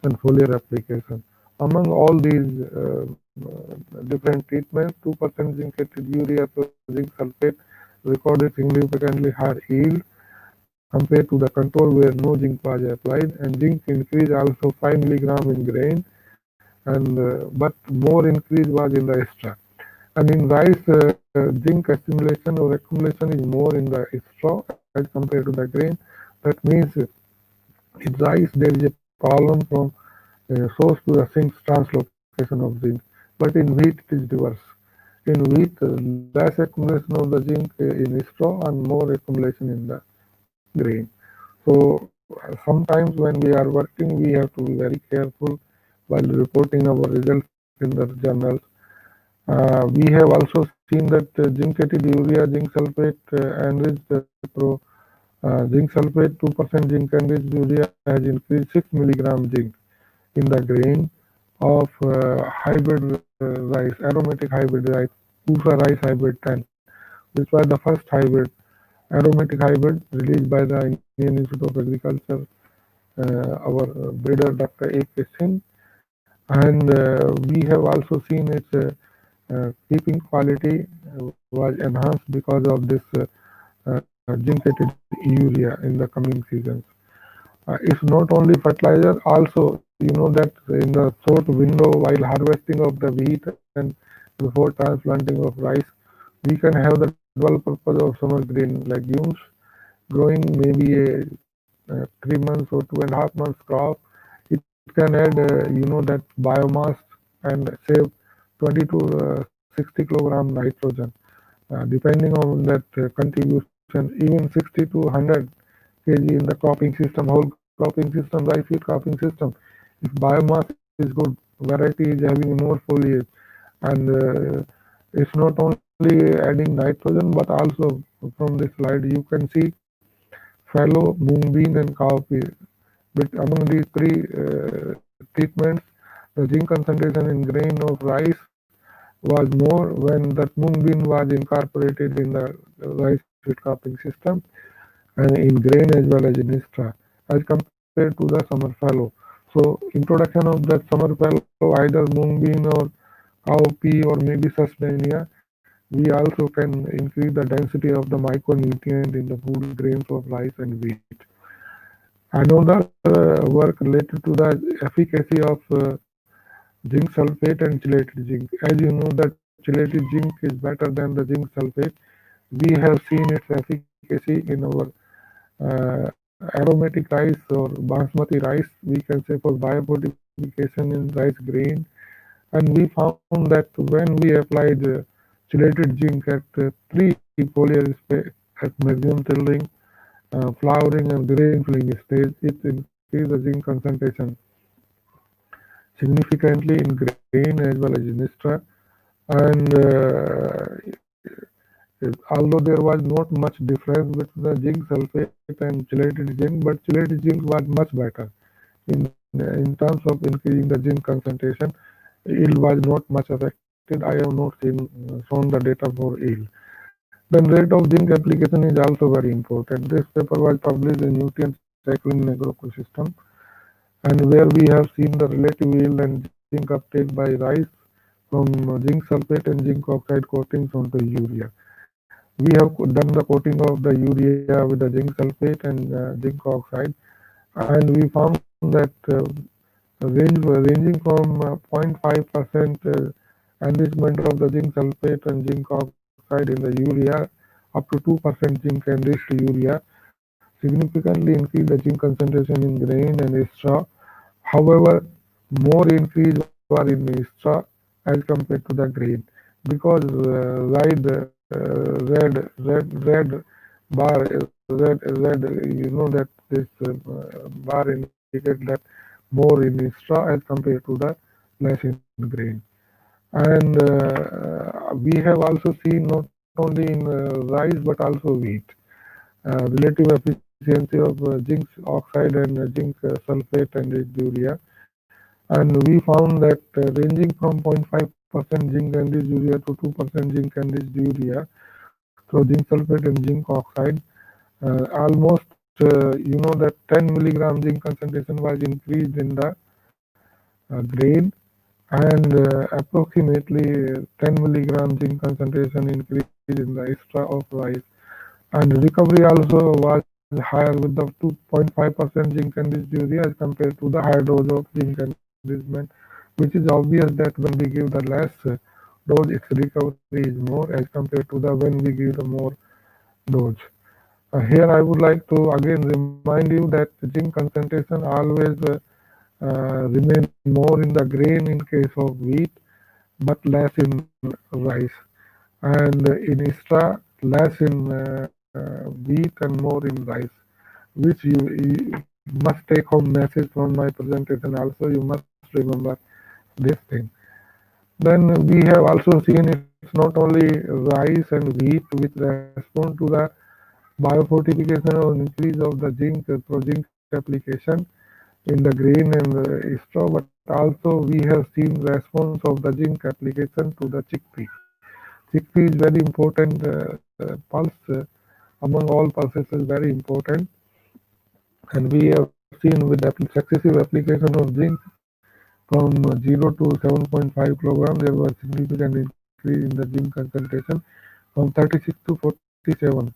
and foliar application. Among all these different treatments, 2% zincated urea through zinc sulfate recorded significantly higher yield compared to the control where no zinc was applied, and zinc increase also 5 milligram in grain, and but more increase was in the extract. And And in rice, zinc assimilation or accumulation is more in the straw as compared to the grain. That means in rice there is a problem from source to the zinc translocation of zinc, but in wheat it is reverse. In wheat, less accumulation of the zinc in straw and more accumulation in the grain. So sometimes when we are working, we have to be very careful while reporting our results in the journals. We have also seen that zincated urea, zinc sulfate, enriched zinc sulfate, 2% zinc enriched urea has increased 6 milligram zinc in the grain of hybrid rice, aromatic hybrid rice, Pusa rice hybrid 10, which was the first hybrid, aromatic hybrid released by the Indian Institute of Agriculture, our breeder Dr. A.K. Singh. And we have also seen its keeping quality was enhanced because of this zincated urea in the coming seasons. It's not only fertilizer, also you know that in the short window while harvesting of the wheat and before transplanting of rice, we can have the dual purpose of summer grain legumes growing maybe a 3 months or 2.5 months crop. It can add, that biomass and save 20 to 60 kilogram nitrogen, depending on that contribution, even 60 to 100 kg in the cropping system, whole cropping system, rice wheat cropping system. If biomass is good, variety is having more foliage, and it's not only adding nitrogen, but also from this slide you can see fallow, mung bean, and cowpea. But among these three treatments, the zinc concentration in grain of rice was more when that mung bean was incorporated in the rice wheat cropping system and in grain as well as in extra as compared to the summer fallow. So introduction of that summer fallow, either mung bean or cowpea or maybe suspensia, we also can increase the density of the micronutrient in the food grains of rice and wheat. Another work related to the efficacy of zinc sulfate and chelated zinc. As you know that chelated zinc is better than the zinc sulfate. We have seen its efficacy in our aromatic rice or basmati rice, we can say for biofortification in rice grain. And we found that when we applied chelated zinc at 3 foliar at maximum tilling, flowering and grain filling stage, it increased the zinc concentration significantly in grain as well as in extra. And although there was not much difference between the zinc sulfate and chelated zinc, but chelated zinc was much better in terms of increasing the zinc concentration. Yield was not much affected. I have not shown the data for yield. Then rate of zinc application is also very important. This paper was published in Nutrient Cycle in Agroecosystem, and where we have seen the relative yield and zinc uptake by rice from zinc sulfate and zinc oxide coatings onto urea. We have done the coating of the urea with the zinc sulfate and zinc oxide, and we found that ranging from 0.5% enrichment of the zinc sulfate and zinc oxide in the urea up to 2% zinc enriched urea significantly increase the zinc concentration in grain and straw. However, more increase were in extra as compared to the grain because bar that this bar indicates that more in extra as compared to the less in grain. And we have also seen not only in rice but also wheat relative efficiency of zinc oxide and zinc sulfate and urea. And we found that ranging from 0.5% zinc enriched urea to 2% zinc enriched urea through zinc sulfate and zinc oxide, almost that 10 milligram zinc concentration was increased in the grain, and approximately 10 milligram zinc concentration increase in the extra of rice. And recovery also was higher with the 2.5% zinc enriched urea as compared to the higher dose of zinc enrichment, which is obvious that when we give the less dose, its recovery is more as compared to the when we give the more dose. Here I would like to again remind you that zinc concentration always remain more in the grain in case of wheat, but less in rice, and in extra less in wheat and more in rice, which you must take home message from my presentation. Also, you must remember this thing. Then we have also seen it's not only rice and wheat which respond to the biofortification or increase of the zinc through zinc application in the grain and straw, but also we have seen response of the zinc application to the chickpea. Chickpea is very important pulse among all pulses is very important, and we have seen with the successive application of zinc from 0 to 7.5 kilogram, there was significant increase in the zinc concentration from 36 to 47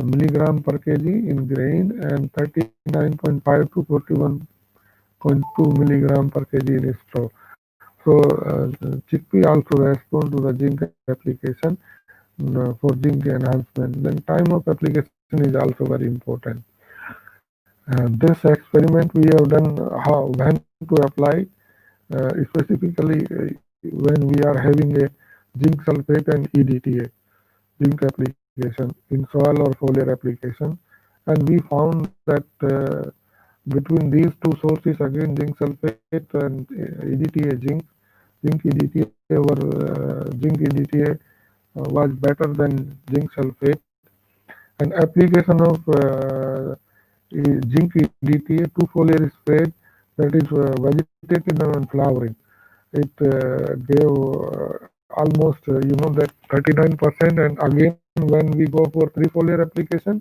milligram per kg in grain and 39.5 to 41.2 milligram per kg in straw. So chickpea also respond to the zinc application for zinc enhancement. Then time of application is also very important. This experiment we have done how when to apply, specifically when we are having a zinc sulfate and EDTA zinc application in soil or foliar application, and we found that between these two sources again zinc sulfate and EDTA zinc EDTA or zinc EDTA was better than zinc sulfate, and application of zinc EDTA to foliar spread that is vegetated and flowering. It gave almost that 39%, and again when we go for three foliar application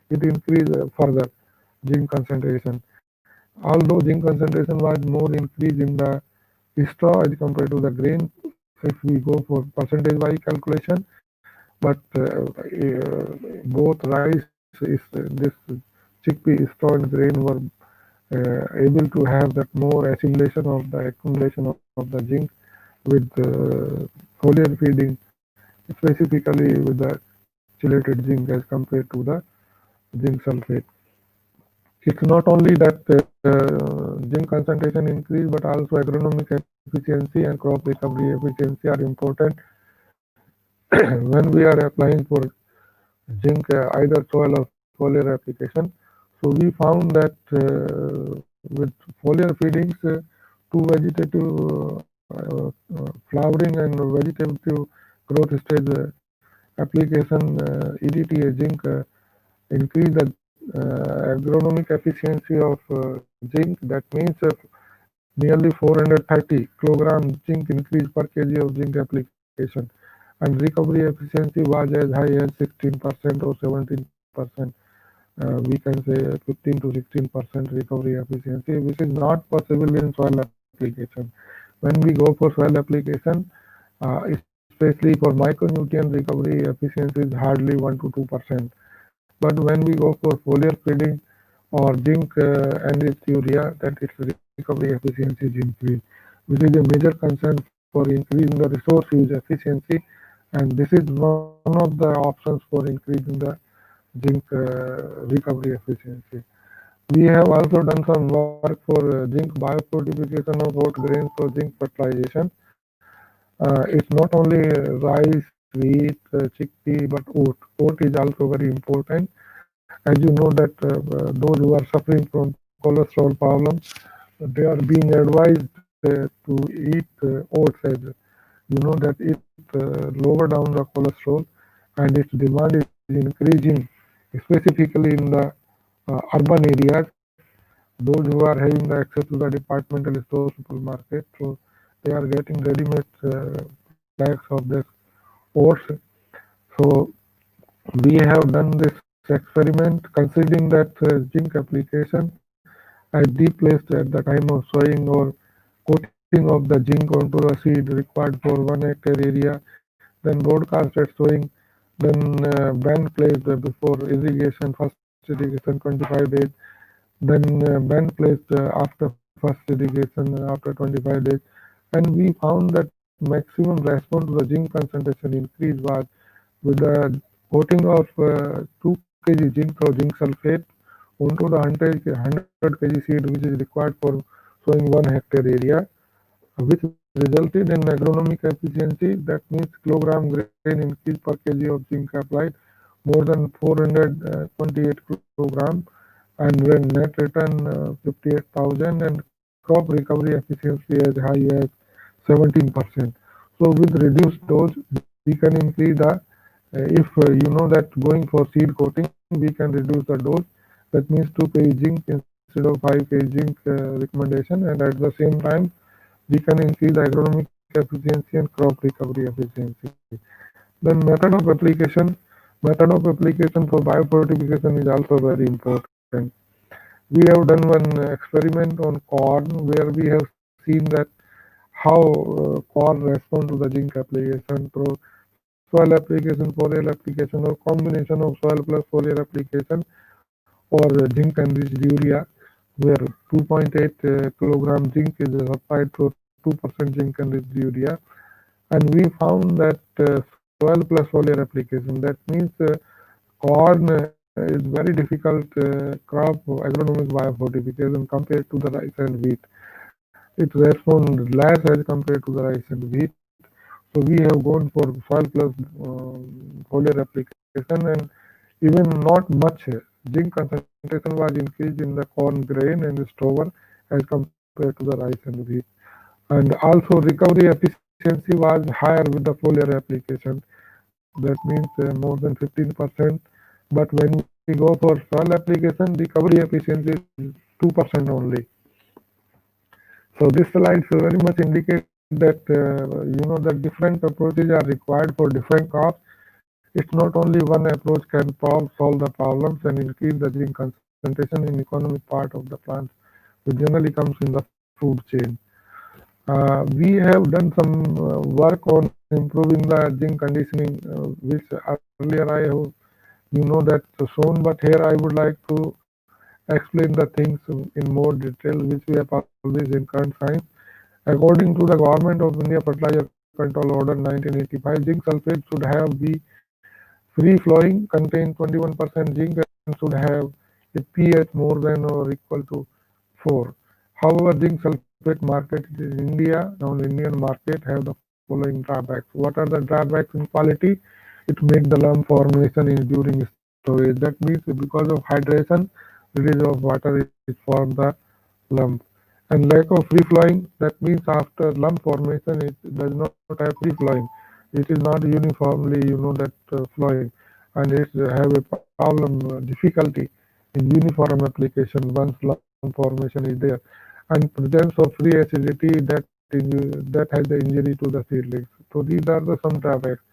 it increased further zinc concentration, although zinc concentration was more increased in the straw as compared to the grain if we go for percentage wise calculation, but both rice is this chickpea straw and grain were able to have that more assimilation of the accumulation of the zinc with foliar feeding, specifically with the chelated zinc as compared to the zinc sulfate. It's not only that zinc concentration increase, but also agronomic efficiency and crop recovery efficiency are important when we are applying for zinc either soil or foliar application. So we found that with foliar feedings to vegetative flowering and vegetative growth stage application, EDTA zinc increase the agronomic efficiency of zinc. That means nearly 430 kilogram zinc increase per kg of zinc application, and recovery efficiency was as high as 16% or 17%. We can say 15 to 16% recovery efficiency, which is not possible in soil application. When we go for soil application, especially for micronutrient recovery efficiency is hardly 1 to 2%. But when we go for foliar feeding or zinc enriched urea, that its recovery efficiency is increased, which is a major concern for increasing the resource use efficiency, and this is one of the options for increasing the zinc recovery efficiency. We have also done some work for zinc biofortification of oat grains for zinc fertilization. It's not only rice, wheat, chickpea, but oat. Oat is also very important. As you know that those who are suffering from cholesterol problem, they are being advised to eat oats, as you know that it lower down the cholesterol and its demand is increasing, specifically in the urban areas. Those who are having the access to the departmental store supermarket, so they are getting ready-made packs of this oats. So we have done this experiment considering that zinc application at deep placed at the time of sowing or coating of the zinc onto the seed required for 1 hectare area, then broadcast at sowing, then band placed before irrigation, first irrigation 25 days, then band placed after first irrigation after 25 days, and we found that maximum response to the zinc concentration increase was with the coating of 2 kg zinc or zinc sulfate onto the 100 kg seed, which is required for sowing 1 hectare area, which resulted in agronomic efficiency. That means kilogram grain increase per kg of zinc applied more than 428 kilogram, and when net return 58,000, and crop recovery efficiency as high as 17%. So with reduced dose, we can increase the if you know that going for seed coating, we can reduce the dose. That means 2 kg zinc instead of 5 kg zinc recommendation, and at the same time we can increase the agronomic efficiency and crop recovery efficiency. Then method of application for biofortification is also very important. We have done one experiment on corn where we have seen that how corn respond to the zinc application through soil application, foliar application, or combination of soil plus foliar application, or zinc enriched urea, where 2.8 kilogram zinc is supplied through 2% zinc enriched urea. And we found that soil plus foliar application, that means corn is very difficult crop for agronomic biofortification compared to the rice and wheat. It responds less as compared to the rice and wheat. So we have gone for soil plus foliar application, and even not much zinc concentration was increased in the corn grain and stover as compared to the rice and wheat. And also recovery efficiency was higher with the foliar application. That means more than 15%. But when we go for soil application, recovery efficiency is 2% only. So this slide very much indicate that that different approaches are required for different crops. It's not only one approach can solve the problems and increase the zinc concentration in economic part of the plant, which generally comes in the food chain. We have done some work on improving the zinc conditioning, which earlier I have that shown, but here I would like to explain the things in more detail, which we have published in Current Science. According to the Government of India Fertilizer Control Order 1985, zinc sulfate should have be free flowing, contain 21% zinc, and should have a pH more than or equal to 4. However, zinc sulfate market in India, non-Indian market, have the following drawbacks. What are the drawbacks in quality? It makes the lump formation during storage. That means because of hydration, release of water, it forms the lump. And lack of free flowing, that means after lump formation, it does not have free flowing. It is not uniformly, flowing, and it have a problem, difficulty in uniform application once lump formation is there, and presence of free acidity that has the injury to the seedlings. So these are the some drawbacks.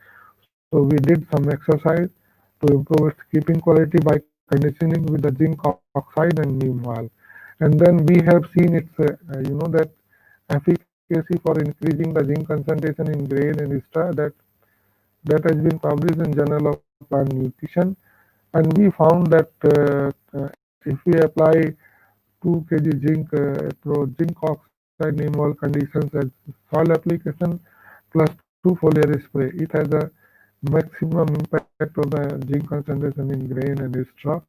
So we did some exercise to improve its keeping quality by conditioning with the zinc oxide and neem oil. And then we have seen its, that efficacy for increasing the zinc concentration in grain and extra that has been published in Journal of Plant Nutrition. And we found that if we apply 2 kg zinc through zinc oxide neem oil conditions as soil application plus 2 foliar spray, it has a maximum impact of the zinc concentration in grain and extra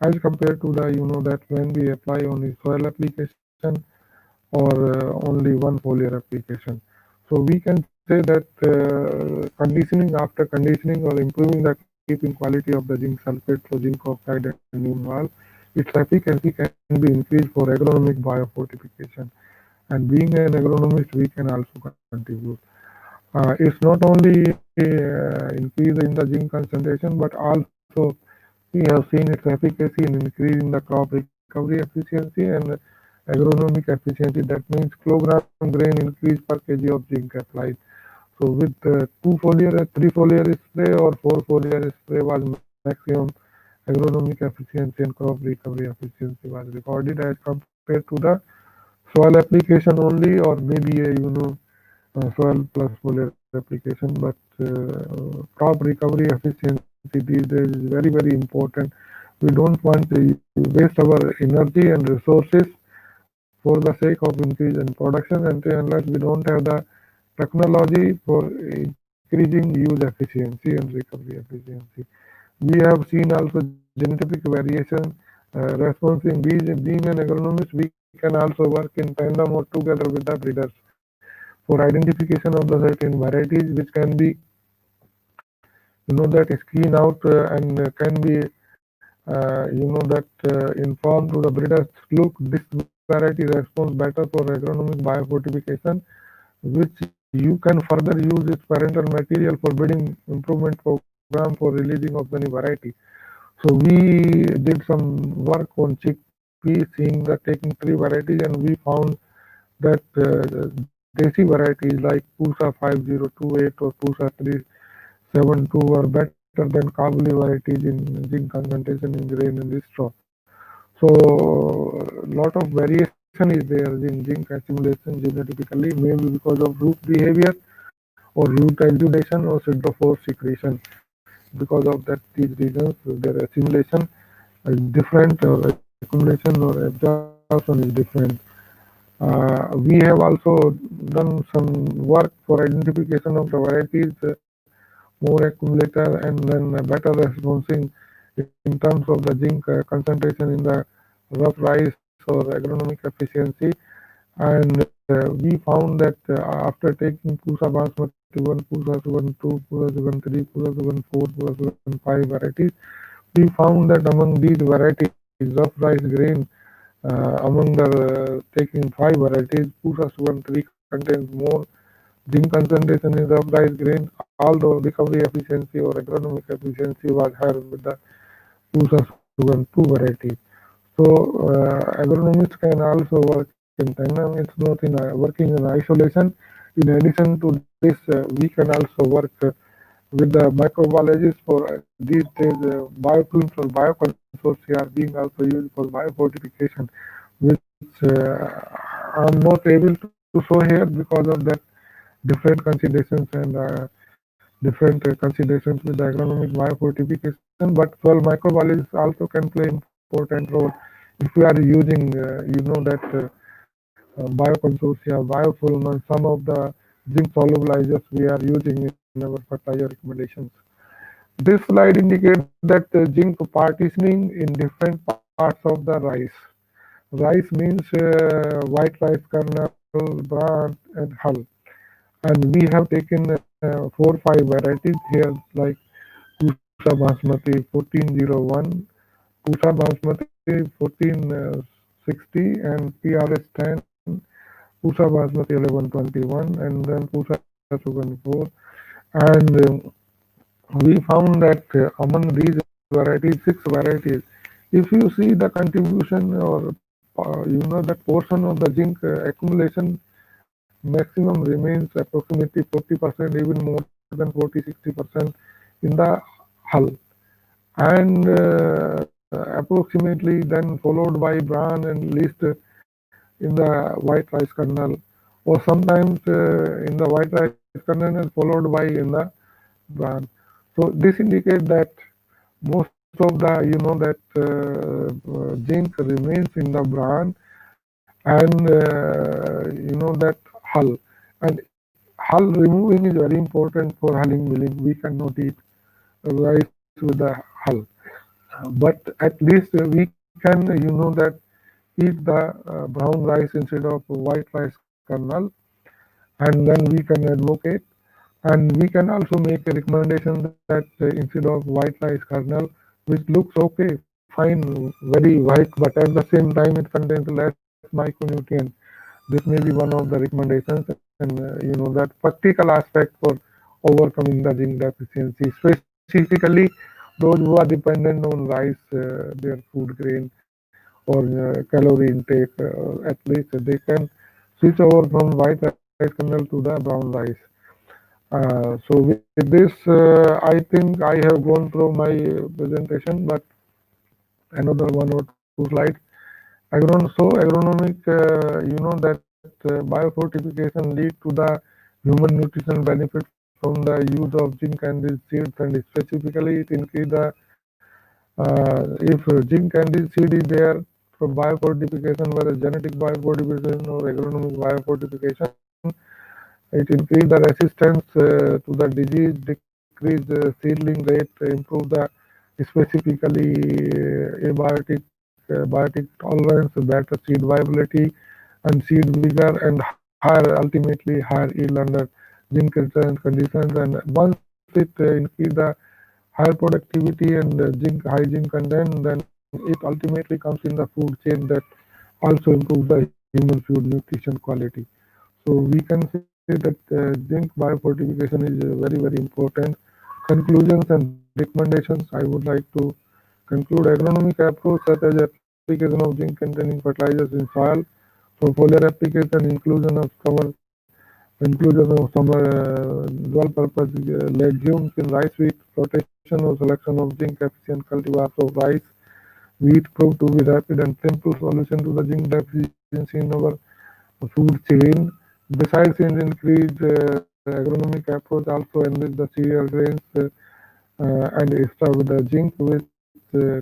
as compared to the that when we apply only soil application or only one foliar application. So we can say that conditioning after conditioning or improving the keeping quality of the zinc sulfate through zinc oxide and neem oil, its efficacy can be increased for agronomic biofortification. And being an agronomist, we can also contribute. It's not only increase in the zinc concentration, but also we have seen its efficacy in increasing the crop recovery efficiency and agronomic efficiency. That means kilogram grain increase per kg of zinc applied. So with 3 foliar spray or 4 foliar spray was maximum agronomic efficiency and crop recovery efficiency was recorded as compared to the soil application only, or maybe soil plus foliar application. But crop recovery efficiency these days is very important. We don't want to waste our energy and resources for the sake of increase in production, and unless we don't have the technology for increasing use efficiency and recovery efficiency. We have seen also genetic variation response in bees. Being an agronomist, we can also work in tandem or together with the breeders for identification of the certain varieties which can be, that screen out and can be, inform to the breeders. Look, this variety responds better for agronomic biofortification, which you can further use its parental material for breeding improvement program for releasing of the new variety. So we did some work on chickpea, seeing the taking three varieties, and we found that desi varieties like Pusa 5028 or Pusa 372 are better than Kabuli varieties in zinc concentration in grain and straw. So lot of variation is there in zinc accumulation genetically, maybe because of root behavior or root exudation or siderophore secretion. Because of that, these reasons, their assimilation is different, or accumulation or absorption is different. We have also done some work for identification of the varieties more accumulator and then better responding in terms of the zinc concentration in the rough rice or agronomic efficiency. And we found that after taking Pusa Basmati 1, Pusa 1, 2, Pusa 1, 3, Pusa 1, 4, Pusa 1, 5 varieties, we found that among these varieties, rough rice grain, among the taking 5 varieties, Pusa 1, 3 contains more zinc concentration in rough rice grain, although recovery efficiency or agronomic efficiency was higher with the Pusa 1, 2 varieties. So agronomists can also work in tandem. It's not in working in isolation. In addition to this, we can also work with the microbiologists for these days. Biofilms or bioconsortia are being also used for biofortification, which I'm not able to show here because of that different considerations and different considerations with the agronomic biofortification. But 12 microbiologists also can play important role if we are using, that bioconsortia, biofilm, and some of the zinc solubilizers we are using in our fertilizer recommendations. This slide indicates that zinc partitioning in different parts of the rice. Rice means white rice kernel, bran, and hull. And we have taken 4-5 varieties here, like Pusa Basmati 1401, Pusa Basmati 1460, and PRS 10, Pusa Basmati 1121, and then Pusa 14. And we found that among these varieties, 6 varieties, if you see the contribution or that portion of the zinc accumulation maximum remains approximately 40%, even more than 40-60% in the hull, and approximately then followed by bran and least in the white rice kernel, or sometimes in the white rice kernel and followed by in the bran. So this indicates that most of the zinc remains in the bran and that hull. And hull removing is very important for hulling milling. We cannot eat rice with the hull, but at least we can that eat the brown rice instead of white rice kernel, and then we can advocate. And we can also make a recommendation that instead of white rice kernel, which looks okay, fine, very white, but at the same time it contains less micronutrients. This may be one of the recommendations, and that practical aspect for overcoming the zinc deficiency, specifically those who are dependent on rice, their food grain or calorie intake. At least they can switch over from white rice kernel to the brown rice. So with this, I think I have gone through my presentation, but another 1 or 2 slides. Agronomic, that biofortification lead to the human nutritional benefit from the use of zinc and its seeds, and specifically it increase the if zinc and its seed is there for biofortification, whether genetic biofortification or agronomic biofortification, It increase the resistance to the disease, decrease the seedling rate, improve the specifically biotic tolerance, better seed viability, and seed vigor, and higher ultimately higher yield under zinc resistant conditions. And once it increase the higher productivity and high zinc content, then it ultimately comes in the food chain that also improves the human food nutrition quality. So we can say that zinc biofortification is very important. Conclusions and recommendations, I would like to conclude agronomic approach such as application of zinc containing fertilizers in soil, for foliar application, inclusion of some dual purpose legumes in rice wheat, rotation or selection of zinc efficient cultivars of rice wheat proved to be rapid and simple solution to the zinc deficiency in our food chain. Besides in increased agronomic approach, also enrich the cereal grains and extra with the zinc, which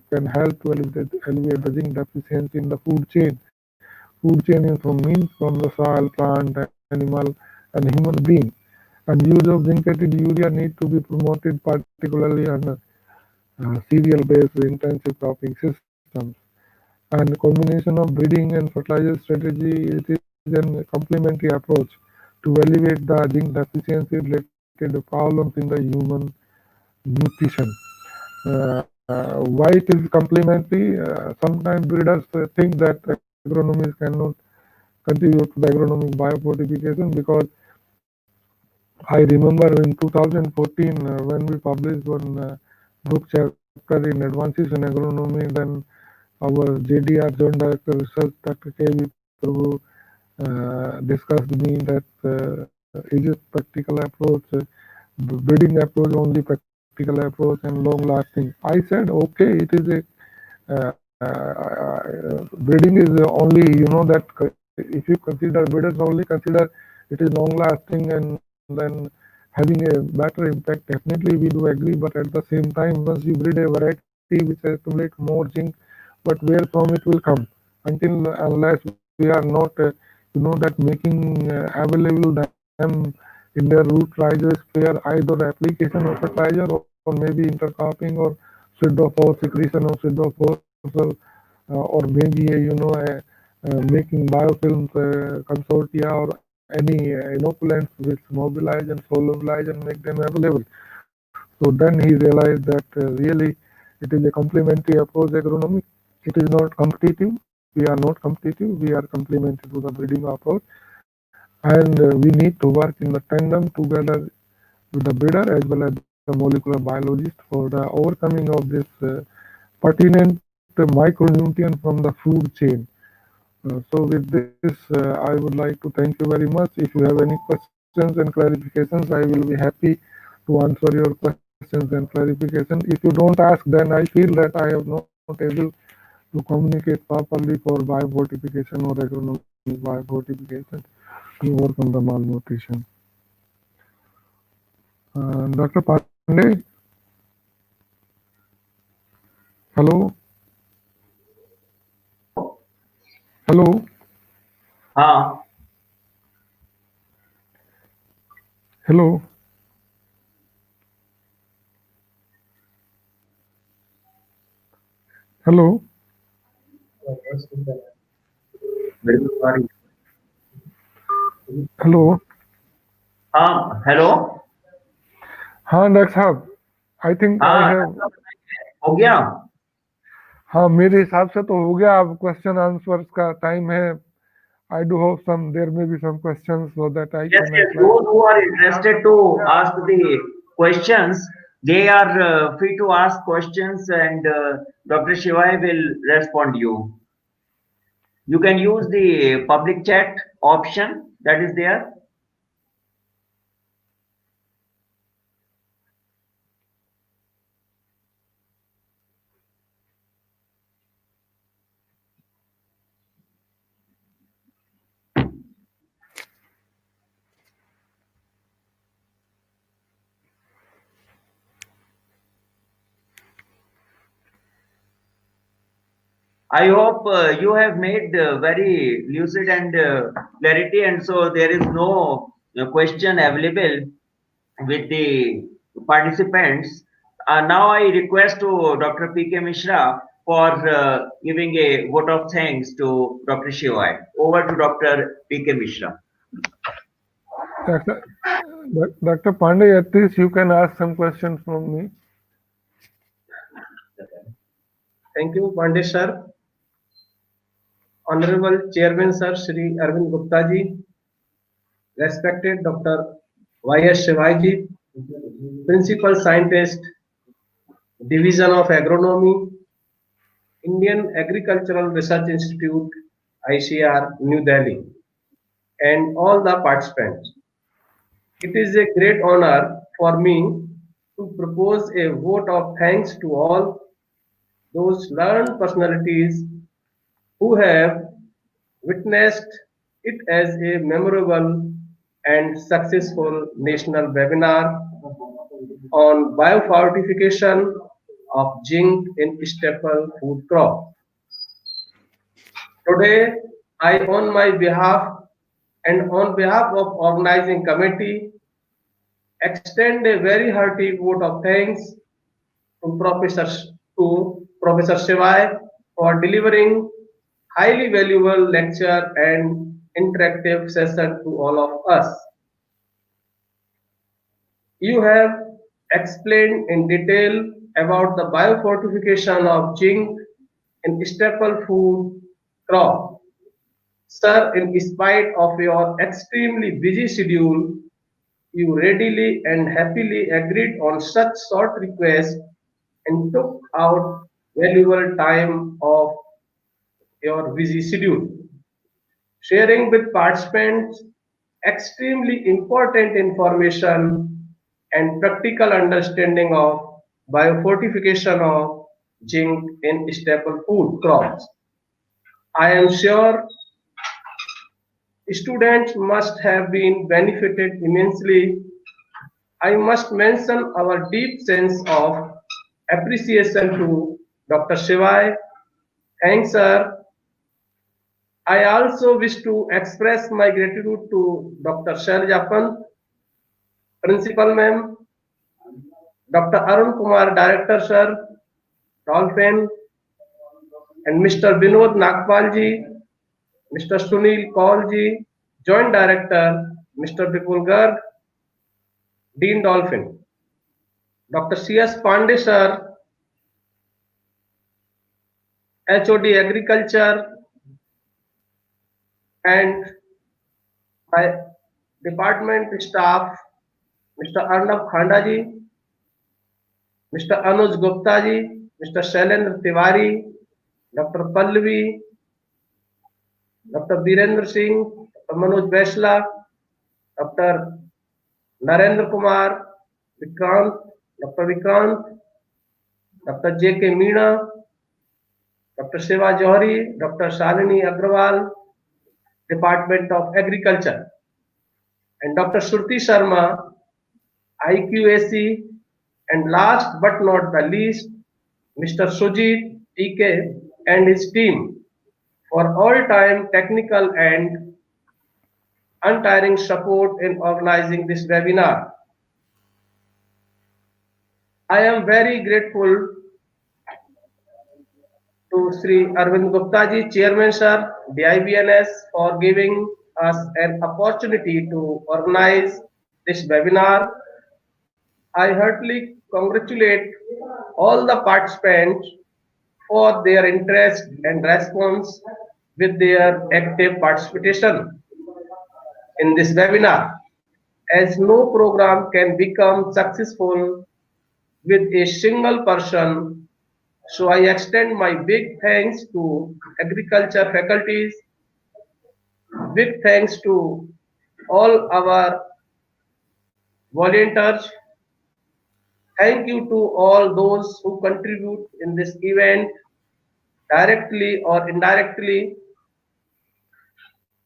can help to alleviate the zinc deficiency in the food chain. Food chain is means from the soil, plant, animal, and human being. And use of zincated urea need to be promoted, particularly on cereal-based intensive cropping systems. And combination of breeding and fertilizer strategy, it is a complementary approach to alleviate the zinc deficiency related problems in the human nutrition. Why it is complementary? Sometimes breeders think that agronomists cannot contribute to the agronomic biofortification, because I remember in 2014 when we published one book chapter in Advances in Agronomy, then our JDR, Joint Director Research, Dr. K.V. Prabhu, discussed me that is it practical approach, breeding approach, only practical approach and long lasting. I said, okay, it is a breeding is only, that if you consider breeders only consider it is long lasting and then having a better impact, definitely we do agree. But at the same time, once you breed a variety which accumulates more zinc, but where from it will come, until unless we are not that making available them in their root rhizosphere, either application of fertilizer or maybe intercropping or pseudophore secretion of pseudophore, or maybe making biofilms consortia or any inoculants which mobilize and solubilize and make them available. So then he realized that really it is a complementary approach agronomic. It is not competitive. We are not competitive. We are complementary to the breeding approach, and we need to work in the tandem together with the breeder as well as the molecular biologist for the overcoming of this pertinent micronutrient from the food chain. So with this, I would like to thank you very much. If you have any questions and clarifications, I will be happy to answer your questions and clarification. If you don't ask, then I feel that I have not able to communicate properly for biofortification or agronomic biofortification to overcome the malnutrition. Dr. Pandey, hello, hello, हाँ hello, hello, hello. हाँ hello हाँ doctor साहब, I think I हाँ have, हो गया हाँ मेरे हिसाब से तो हो गया। अब क्वेश्चन आंसर्स का टाइम है। I do hope there may be some questions so that I Yes, can yes. apply. Those who are interested to ask the questions, they are free to ask questions, and Dr. Shivai will respond you. You can use the public chat option that is there. I hope you have made very lucid and clarity, and so there is no question available with the participants. Now I request to Dr. P.K. Mishra for giving a vote of thanks to Dr. Shivai. Over to Dr. P.K. Mishra. Dr. Dr. Pandey, at least you can ask some questions from me. Thank you, Pandey sir. Honorable Chairman Sir Shri Arvind Gupta ji, respected Dr. Y.S. Shivai ji, Principal Scientist, Division of Agronomy, Indian Agricultural Research Institute, ICR, New Delhi, and all the participants. It is a great honor for me to propose a vote of thanks to all those learned personalities who have witnessed it as a memorable and successful national webinar on biofortification of zinc in staple food crop. Today, I on my behalf and on behalf of organizing committee extend a very hearty vote of thanks to Professor Shivai for delivering highly valuable lecture and interactive session to all of us. You have explained in detail about the biofortification of zinc in staple food crop. Sir, in spite of your extremely busy schedule, you readily and happily agreed on such short request and took out valuable time of your busy schedule, sharing with participants extremely important information and practical understanding of biofortification of zinc in staple food crops. I am sure students must have been benefited immensely. I must mention our deep sense of appreciation to Dr. Shivai. Thanks, sir. I also wish to express my gratitude to Dr. Shailaja Pant, Principal Ma'am, Dr. Arun Kumar, Director, sir, Dolphin, and Mr. Vinod Nagpal ji, Mr. Sunil Kaul ji, Joint Director, Mr. Vipul Garg, Dean Dolphin, Dr. C.S. Pandey, sir, HOD Agriculture, and my department staff, Mr. Arnav Khanda ji, Mr. Anuj Gupta ji, Mr. Shailendra Tiwari, Dr. Pallavi, Dr. Birendra Singh, Dr. Manoj Besla, Dr. Narendra Kumar, Vikrant, Dr. Vikrant, Dr. J.K. Meena, Dr. Shiva Johari, Dr. Shalini Agrawal, Department of Agriculture, and Dr. Shruti Sharma, IQAC, and last but not the least, Mr. Sujit TK and his team for all-time technical and untiring support in organizing this webinar. I am very grateful to Sri Arvind Gupta ji, Chairman Sir, DIBNS, for giving us an opportunity to organize this webinar. I heartily congratulate all the participants for their interest and response with their active participation in this webinar, as no program can become successful with a single person. So I extend my big thanks to agriculture faculties, big thanks to all our volunteers. Thank you to all those who contribute in this event directly or indirectly.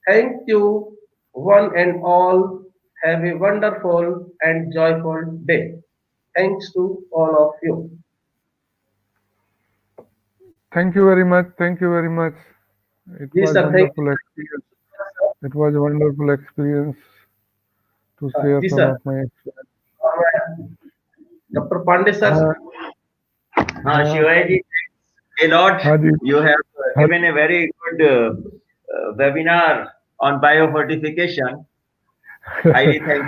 Thank you, one and all. Have a wonderful and joyful day. Thanks to all of you. Thank you very much. Thank you very much. It Yes, was sir. Thank wonderful experience. It was a wonderful experience. to share जी some sir, of my experience. Doctor Pandey sir, हाँ Shivaji, a lot. हाँ जी You have हाँ given a very good webinar on biofortification. Highly thank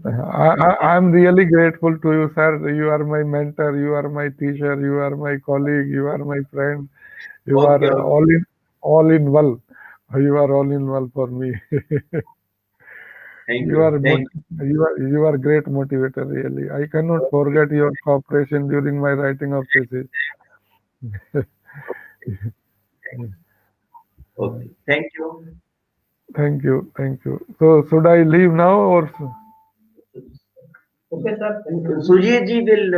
I'm really grateful to you, sir. You are my mentor, you are my teacher, you are my colleague, you are my friend. you. You Okay, are okay. all in one. You are all in one for me. Thank You you. are Thank you are great motivator, really. I cannot forget your cooperation during my writing of thesis. you. Okay. Thank you. Thank you, thank you. So should I leave now or okay sir, thank you. Sujit ji will.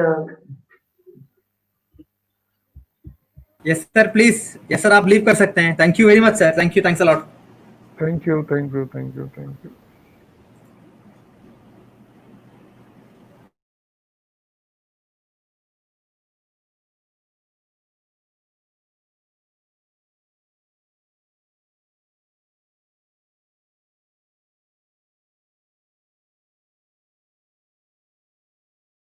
Yes sir please, yes sir आप leave कर सकते हैं। Thank you very much sir, thank you, thanks a lot. thank you, thank you, thank you, thank you.